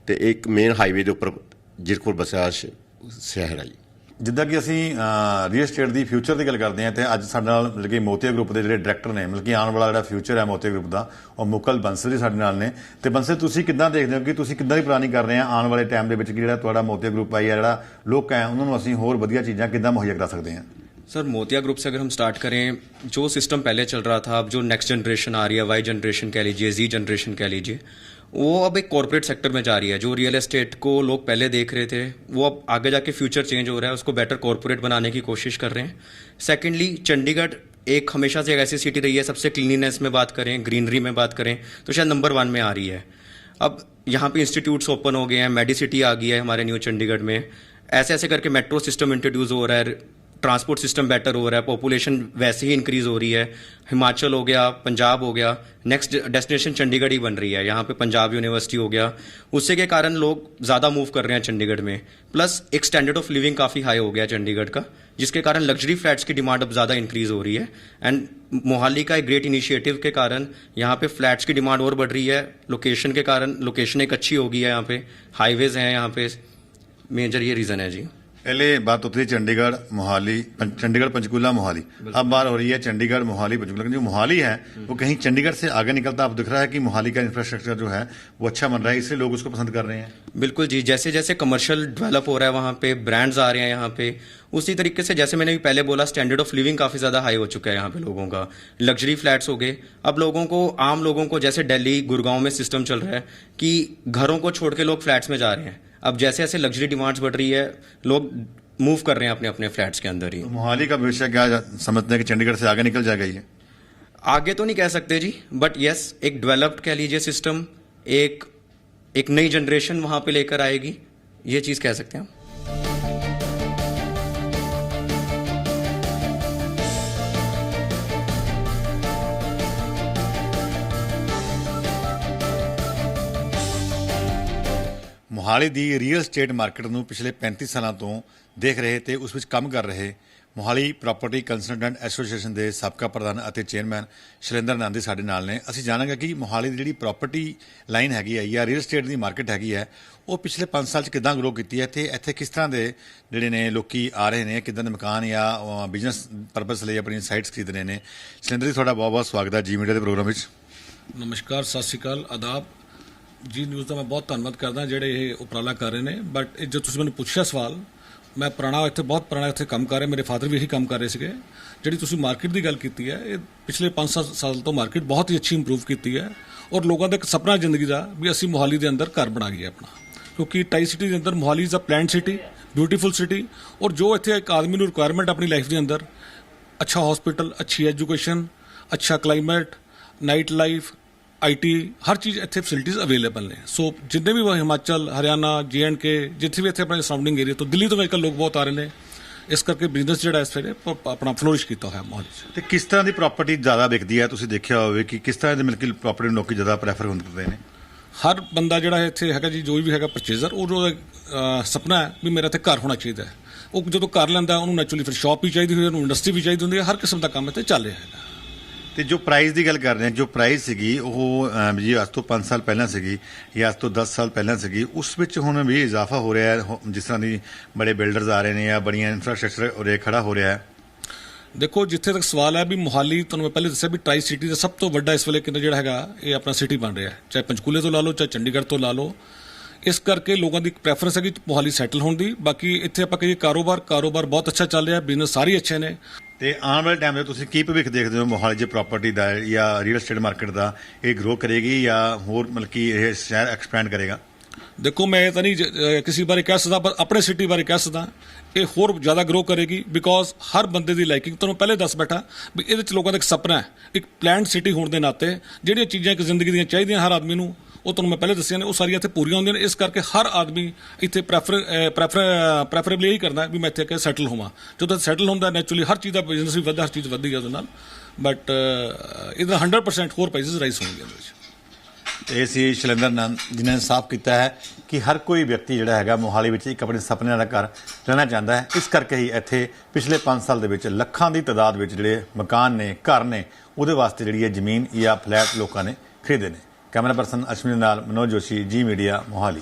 ਤੇ ਇੱਕ ਮੇਨ ਹਾਈਵੇ ਦੇ ਉੱਪਰ ਜ਼ੀਰਕਪੁਰ ਬਸਿਆ ਸ਼ਹਿਰ ਹੈ ਜੀ। ਜਿੱਦਾਂ ਕਿ ਅਸੀਂ ਰੀਅਲ ਸਟੇਟ ਦੀ ਫਿਊਚਰ ਦੀ ਗੱਲ ਕਰਦੇ ਹਾਂ, ਤੇ ਅੱਜ ਸਾਡੇ ਨਾਲ ਮਤਲਬ ਕਿ ਮੋਤੀਆ ਗਰੁੱਪ ਦੇ ਜਿਹੜੇ ਡਾਇਰੈਕਟਰ ਨੇ, ਮਤਲਬ ਕਿ ਆਉਣ ਵਾਲਾ ਜਿਹੜਾ ਫਿਊਚਰ ਹੈ ਮੋਤੀਆ ਗਰੁੱਪ ਦਾ, ਉਹ ਮੁਕਲ ਬੰਸਲ ਜੀ ਸਾਡੇ ਨਾਲ ਨੇ। ਤੇ ਬੰਸਲ, ਤੁਸੀਂ ਕਿੱਦਾਂ ਦੇਖਦੇ ਹੋ ਕਿ ਤੁਸੀਂ ਕਿੱਦਾਂ ਦੀ ਪਲਾਨਿੰਗ ਕਰ ਰਹੇ ਆ ਆਉਣ ਵਾਲੇ ਟਾਈਮ ਦੇ ਵਿੱਚ ਕਿ ਜਿਹੜਾ ਤੁਹਾਡਾ ਮੋਤੀਆ ਗਰੁੱਪ ਹੈ ਜਾਂ ਜਿਹੜਾ ਲੋਕ ਹੈ ਉਹਨਾਂ ਨੂੰ ਅਸੀਂ ਹੋਰ ਵਧੀਆ ਚੀਜ਼ਾਂ ਕਿੱਦਾਂ ਮੁਹੱਈਆ ਕਰਾ ਸਕਦੇ ਹਾਂ? सर, मोतिया ग्रुप से अगर हम स्टार्ट करें, जो सिस्टम पहले चल रहा था, अब जो नेक्स्ट जनरेशन आ रही है, वाई जनरेशन कह लीजिए, जी जनरेशन कह लीजिए, वो अब एक कॉर्पोरेट सेक्टर में जा रही है। जो रियल एस्टेट को लोग पहले देख रहे थे, वो अब आगे जाके फ्यूचर चेंज हो रहा है, उसको बेटर कॉर्पोरेट बनाने की कोशिश कर रहे हैं। सेकेंडली, चंडीगढ़ एक हमेशा से एक ऐसी सिटी रही है, सबसे क्लीनिनेस में बात करें, ग्रीनरी में बात करें तो शायद नंबर 1 में आ रही है। अब यहाँ पे इंस्टीट्यूट्स ओपन हो गए हैं, मेडिसिटी आ गई है हमारे न्यू चंडीगढ़ में, ऐसे ऐसे करके मेट्रो सिस्टम इंट्रोड्यूस हो रहा है, ट्रांसपोर्ट सिस्टम बेटर हो रहा है, पॉपुलेशन वैसे ही इंक्रीज हो रही है। हिमाचल हो गया, पंजाब हो गया, नेक्स्ट डेस्टिनेशन चंडीगढ़ ही बन रही है। यहाँ पे पंजाब यूनिवर्सिटी हो गया, उससे के कारण लोग ज़्यादा मूव कर रहे हैं चंडीगढ़ में। प्लस एक स्टैंडर्ड ऑफ लिविंग काफ़ी हाई हो गया चंडीगढ़ का, जिसके कारण लग्जरी फ्लैट्स की डिमांड अब ज़्यादा इंक्रीज हो रही है। एंड मोहाली का एक ग्रेट इनिशिएटिव के कारण यहाँ पे फ्लैट्स की डिमांड और बढ़ रही है। लोकेशन के कारण, लोकेशन एक अच्छी हो गई है, यहाँ पे हाईवेज हैं, यहाँ पे मेजर ये रीज़न है जी। पहले बात होती थी चंडीगढ़ मोहाली, चंडीगढ़ पंचकूला मोहाली, अब बात हो रही है चंडीगढ़ मोहाली पंचकूला। जो मोहाली है वो कहीं चंडीगढ़ से आगे निकलता अब दिख रहा है कि मोहाली का इंफ्रास्ट्रक्चर जो है वो अच्छा बन रहा है, इसलिए लोग उसको पसंद कर रहे हैं। बिल्कुल जी, जैसे जैसे कमर्शियल डेवलप हो रहा है, वहाँ पे ब्रांड्स आ रहे हैं यहाँ पे, उसी तरीके से जैसे मैंने भी पहले बोला, स्टैंडर्ड ऑफ लिविंग काफ़ी ज़्यादा हाई हो चुका है यहाँ पे लोगों का। लग्जरी फ्लैट्स हो गए। अब लोगों को, आम लोगों को, जैसे दिल्ली, गुड़गांव में सिस्टम चल रहा है कि घरों को छोड़ के लोग फ्लैट्स में जा रहे हैं। अब जैसे जैसे लग्जरी डिमांड्स बढ़ रही है, लोग मूव कर रहे हैं अपने अपने फ्लैट्स के अंदर ही। तो मोहाली का भविष्य क्या समझते हैं कि चंडीगढ़ से आगे निकल जाएगा ये? आगे तो नहीं कह सकते जी, बट यस, एक डेवलप्ड कह लीजिए सिस्टम, एक नई जनरेशन वहां पे लेकर आएगी, ये चीज कह सकते हैं हम। ਮੋਹਾਲੀ ਦੀ ਰੀਅਲ ਸਟੇਟ ਮਾਰਕੀਟ ਨੂੰ ਪਿਛਲੇ 35 ਸਾਲਾਂ ਤੋਂ ਦੇਖ ਰਹੇ ਤੇ ਉਸ ਵਿੱਚ ਕੰਮ ਕਰ ਰਹੇ ਮੋਹਾਲੀ ਪ੍ਰਾਪਰਟੀ ਕੰਸਲਟੈਂਟ ਐਸੋਸੀਏਸ਼ਨ ਦੇ ਸਾਬਕਾ ਪ੍ਰਧਾਨ ਅਤੇ ਚੇਅਰਮੈਨ ਸ਼ੈਲੇਂਦਰ ਆਨੰਦ ਸਾਡੇ ਨਾਲ ਨੇ। ਅਸੀਂ ਜਾਣਾਂਗੇ ਕਿ ਮੋਹਾਲੀ ਦੀ ਜਿਹੜੀ ਪ੍ਰਾਪਰਟੀ ਲਾਈਨ ਹੈਗੀ ਹੈ ਜਾਂ ਰੀਅਲ ਏਸਟੇਟ ਦੀ ਮਾਰਕੀਟ ਹੈਗੀ ਹੈ ਉਹ ਪਿਛਲੇ 5 ਸਾਲ 'ਚ ਕਿੱਦਾਂ ਗਰੋ ਕੀਤੀ ਹੈ ਤੇ ਇੱਥੇ ਕਿਸ ਤਰ੍ਹਾਂ ਦੇ ਜਿਹੜੇ ਨੇ ਲੋਕੀ ਆ ਰਹੇ ਨੇ, ਕਿੱਦਾਂ ਦੇ ਮਕਾਨ ਜਾਂ ਬਿਜ਼ਨਸ ਪਰਪਸ ਲਈ ਆਪਣੀ ਸਾਈਟਸ ਖਰੀਦ ਰਹੇ ਨੇ। ਸ਼ੈਲੇਂਦਰ ਜੀ, ਤੁਹਾਡਾ ਬਹੁਤ ਬਹੁਤ ਸਵਾਗਤ ਹੈ ਜੀ ਮੀਡੀਆ ਦੇ ਪ੍ਰੋਗਰਾਮ ਵਿੱਚ। ਨਮਸਕਾਰ, ਸਤਿ ਸ਼੍ਰੀ ਅਕਾਲ, ਆਦਾਬ ਜੀ। ਨਿਊਜ਼ ਦਾ ਮੈਂ ਬਹੁਤ ਧੰਨਵਾਦ ਕਰਦਾ ਜਿਹੜੇ ਇਹ ਉਪਰਾਲਾ ਕਰ ਰਹੇ ਨੇ। ਬਟ ਜੋ ਤੁਸੀਂ ਮੈਨੂੰ ਪੁੱਛਿਆ ਸਵਾਲ, ਮੈਂ ਬਹੁਤ ਪੁਰਾਣਾ ਇੱਥੇ ਕੰਮ ਕਰ ਰਿਹਾ, ਮੇਰੇ ਫਾਦਰ ਵੀ ਇਹੀ ਕੰਮ ਕਰ ਰਹੇ ਸੀਗੇ। ਜਿਹੜੀ ਤੁਸੀਂ ਮਾਰਕੀਟ ਦੀ ਗੱਲ ਕੀਤੀ ਹੈ, ਇਹ ਪਿਛਲੇ 5 ਸਾਲ ਤੋਂ ਮਾਰਕੀਟ ਬਹੁਤ ਹੀ ਅੱਛੀ ਇੰਪਰੂਵ ਕੀਤੀ ਹੈ ਔਰ ਲੋਕਾਂ ਦਾ ਇੱਕ ਸੁਪਨਾ ਜ਼ਿੰਦਗੀ ਦਾ ਵੀ ਅਸੀਂ ਮੋਹਾਲੀ ਦੇ ਅੰਦਰ ਘਰ ਬਣਾ ਗਏ ਆਪਣਾ, ਕਿਉਂਕਿ ਟਾਈ ਸਿਟੀ ਦੇ ਅੰਦਰ Mohali is a planned city, beautiful city. ਔਰ ਜੋ ਇੱਥੇ ਇੱਕ ਆਦਮੀ ਨੂੰ ਰਿਕੁਆਇਰਮੈਂਟ ਆਪਣੀ ਲਾਈਫ ਦੇ ਅੰਦਰ, ਅੱਛਾ ਹਸਪੀਟਲ, ਅੱਛੀ ਐਜੂਕੇਸ਼ਨ, ਅੱਛਾ ਕਲਾਈਮੇਟ, ਨਾਈਟ ਲਾਈਫ, IT, ਹਰ ਚੀਜ਼ ਇੱਥੇ ਫੈਸਿਲਿਟੀਜ਼ ਅਵੇਲੇਬਲ ਨੇ। ਸੋ ਜਿੰਨੇ ਵੀ ਹਿਮਾਚਲ, ਹਰਿਆਣਾ, JNK, ਜਿੱਥੇ ਵੀ ਇੱਥੇ ਆਪਣੇ ਸਰਾਊਂਡਿੰਗ ਏਰੀਆ ਤੋਂ, ਦਿੱਲੀ ਤੋਂ ਵੀ ਅੱਜ ਕੱਲ੍ਹ ਲੋਕ ਬਹੁਤ ਆ ਰਹੇ ਨੇ। ਇਸ ਕਰਕੇ ਬਿਜ਼ਨਸ ਜਿਹੜਾ ਇਸ ਵੇਲੇ ਆਪਣਾ ਫਲੋਰਿਸ਼ ਕੀਤਾ ਹੋਇਆ ਮੋਹਾਲੀ 'ਚ। ਤੇ ਕਿਸ ਤਰ੍ਹਾਂ ਦੀ ਪ੍ਰਾਪਰਟੀ ਜ਼ਿਆਦਾ ਵਿਕਦੀ ਹੈ? ਤੁਸੀਂ ਦੇਖਿਆ ਹੋਵੇ ਕਿ ਕਿਸ ਤਰ੍ਹਾਂ ਦੀ ਮਿਲਕੀ ਪ੍ਰਾਪਰਟੀ ਨੂੰ ਲੋਕੀ ਜ਼ਿਆਦਾ ਪ੍ਰੈਫਰ ਕਰਦੇ ਨੇ? ਹਰ ਬੰਦਾ ਜਿਹੜਾ ਇੱਥੇ ਹੈਗਾ ਜੀ, ਜੋ ਵੀ ਹੈਗਾ ਪਰਚੇਜ਼ਰ, ਉਹਦਾ ਸੁਪਨਾ ਹੈ ਵੀ ਮੇਰਾ ਇੱਥੇ ਘਰ ਹੋਣਾ ਚਾਹੀਦਾ ਹੈ। ਉਹ ਜਦੋਂ ਘਰ ਲੈਂਦਾ ਉਹਨੂੰ ਨੈਚੁਰਲੀ ਫਿਰ ਸ਼ਾਪ ਵੀ ਚਾਹੀਦੀ ਹੋਈ, ਉਹਨੂੰ ਇੰਡਸਟਰੀ ਵੀ ਚਾਹੀਦੀ ਹੁੰਦੀ ਹੈ। ਹਰ ਕਿਸਮ ਦਾ ਕੰਮ ਇੱਥੇ ਚੱਲ ਰਿਹਾ ਹੈਗਾ। ਤੇ ਜੋ ਪ੍ਰਾਈਸ ਦੀ ਗੱਲ ਕਰ ਰਹੇ ਹਾਂ, ਜੋ ਪ੍ਰਾਈਸ ਸੀਗੀ ਉਹ ਜੀ ਅੱਜ ਤੋਂ 5 ਸਾਲ ਪਹਿਲਾਂ ਸੀਗੀ ਜਾਂ ਅੱਜ ਤੋਂ 10 ਸਾਲ ਪਹਿਲਾਂ ਸੀਗੀ, ਉਸ ਵਿੱਚ ਹੁਣ ਵੀ ਇਜ਼ਾਫਾ ਹੋ ਰਿਹਾ ਹੈ। ਜਿਸ ਤਰ੍ਹਾਂ ਦੀ ਬੜੇ ਬਿਲਡਰਸ ਆ ਰਹੇ ਨੇ ਜਾਂ ਬੜੀਆਂ ਇਨਫਰਾਸਟ੍ਰਕਚਰ ਉਰੇ ਖੜਾ ਹੋ ਰਿਹਾ ਹੈ। ਦੇਖੋ, ਜਿੱਥੇ ਤੱਕ ਸਵਾਲ ਹੈ ਵੀ ਮੋਹਾਲੀ, ਤੁਹਾਨੂੰ ਮੈਂ ਪਹਿਲੇ ਦੱਸਿਆ ਵੀ ਟਰਾਈ ਸਿਟੀ ਦਾ ਸਭ ਤੋਂ ਵੱਡਾ ਇਸ ਵੇਲੇ ਕਿੰਨਾ ਜਿਹੜਾ ਹੈਗਾ ਇਹ ਆਪਣਾ ਸਿਟੀ ਬਣ ਰਿਹਾ ਹੈ, ਚਾਹੇ ਪੰਚਕੂਲੇ ਤੋਂ ਲਾ ਲਓ, ਚਾਹੇ ਚੰਡੀਗੜ੍ਹ ਤੋਂ ਲਾ ਲਓ। ਇਸ ਕਰਕੇ ਲੋਕਾਂ ਦੀ ਪ੍ਰੈਫਰੈਂਸ ਹੈਗੀ ਮੋਹਾਲੀ ਸੈਟਲ ਹੋਣ ਦੀ। ਬਾਕੀ ਇੱਥੇ ਆਪਾਂ ਕਹੀਏ ਕਾਰੋਬਾਰ ਬਹੁਤ ਅੱਛਾ ਚੱਲ ਰਿਹਾ, ਬਿਜ਼ਨਸ ਸਾਰੇ ਅੱਛੇ ਨੇ। ਤੇ ਆਉਣ ਵਾਲੇ ਟਾਈਮ 'ਤੇ ਤੁਸੀਂ ਕੀ ਭਵਿੱਖ ਦੇਖਦੇ ਹੋ ਮੋਹਾਲੀ 'ਚ ਪ੍ਰਾਪਰਟੀ ਦਾ ਜਾਂ ਰੀਅਲ ਏਸਟੇਟ ਮਾਰਕੀਟ ਦਾ? ਇਹ ਗਰੋ ਕਰੇਗੀ ਜਾਂ ਹੋਰ ਮਤਲਬ ਕਿ ਇਹ ਸ਼ਹਿਰ ਐਕਸਪੈਂਡ ਕਰੇਗਾ? ਦੇਖੋ, ਮੈਂ ਤਾਂ ਨਹੀਂ ਕਿਸੇ ਬਾਰੇ ਕਹਿ ਸਕਦਾ, ਪਰ ਆਪਣੇ ਸਿਟੀ ਬਾਰੇ ਕਹਿ ਸਕਦਾ ਇਹ ਹੋਰ ਜ਼ਿਆਦਾ ਗਰੋ ਕਰੇਗੀ। ਬਿਕੋਜ਼ ਹਰ ਬੰਦੇ ਦੀ ਲਾਈਕਿੰਗ, ਤੁਹਾਨੂੰ ਪਹਿਲੇ ਦੱਸ ਬੈਠਾ ਵੀ ਇਹਦੇ 'ਚ ਲੋਕਾਂ ਦਾ ਇੱਕ ਸੁਪਨਾ ਹੈ, ਇੱਕ ਪਲੈਨਡ ਸਿਟੀ ਹੋਣ ਦੇ ਨਾਤੇ ਜਿਹੜੀਆਂ ਚੀਜ਼ਾਂ ਇੱਕ ਜ਼ਿੰਦਗੀ ਦੀਆਂ ਚਾਹੀਦੀਆਂ ਹਰ ਆਦਮੀ ਨੂੰ, ਉਹ ਤੁਹਾਨੂੰ ਮੈਂ ਪਹਿਲੇ ਦੱਸਿਆ ਨੇ, ਉਹ ਸਾਰੀਆਂ ਇੱਥੇ ਪੂਰੀਆਂ ਹੁੰਦੀਆਂ ਨੇ। ਇਸ ਕਰਕੇ ਹਰ ਆਦਮੀ ਇੱਥੇ ਪ੍ਰੈਫਰੇਬਲੀ ਇਹੀ ਕਰਦਾ ਵੀ ਮੈਂ ਇੱਥੇ ਕਿ ਸੈਟਲ ਹੋਵਾਂ। ਜਦੋਂ ਸੈਟਲ ਹੁੰਦਾ ਨੈਚੁਰਲੀ ਹਰ ਚੀਜ਼ ਦਾ ਬਿਜ਼ਨਸ ਵੀ ਵੱਧਦਾ, ਹਰ ਚੀਜ਼ ਵੱਧਦੀ ਹੈ ਉਹਦੇ ਨਾਲ। ਬਟ ਇਹਦਾ 100% ਹੋਰ ਪ੍ਰਾਈਸਿਸ ਰਾਈਜ਼ ਹੋਣਗੇ ਉਹਦੇ ਵਿੱਚ। ਇਹ ਸੀ ਸ਼ੈਲੇਂਦਰ ਆਨੰਦ, ਜਿਨ੍ਹਾਂ ਨੇ ਸਾਫ਼ ਕੀਤਾ ਹੈ ਕਿ ਹਰ ਕੋਈ ਵਿਅਕਤੀ ਜਿਹੜਾ ਹੈਗਾ ਮੋਹਾਲੀ ਵਿੱਚ ਇੱਕ ਆਪਣੇ ਸੁਪਨਿਆਂ ਦਾ ਘਰ ਲੈਣਾ ਚਾਹੁੰਦਾ ਹੈ। ਇਸ ਕਰਕੇ ਹੀ ਇੱਥੇ ਪਿਛਲੇ 5 ਸਾਲ ਦੇ ਵਿੱਚ ਲੱਖਾਂ ਦੀ ਤਾਦਾਦ ਵਿੱਚ ਜਿਹੜੇ ਮਕਾਨ ਨੇ, ਘਰ ਨੇ, ਉਹਦੇ ਵਾਸਤੇ ਜਿਹੜੀ ਹੈ ਜ਼ਮੀਨ ਜਾਂ ਫਲੈਟ ਲੋਕਾਂ ਨੇ ਖਰੀਦੇ ਨੇ। ਕੈਮਰਾ ਪਰਸਨ ਅਸ਼ਵਨੀ ਨਾਲ ਮਨੋਜ ਜੋਸ਼ੀ, ਜੀ ਮੀਡੀਆ, ਮੋਹਾਲੀ।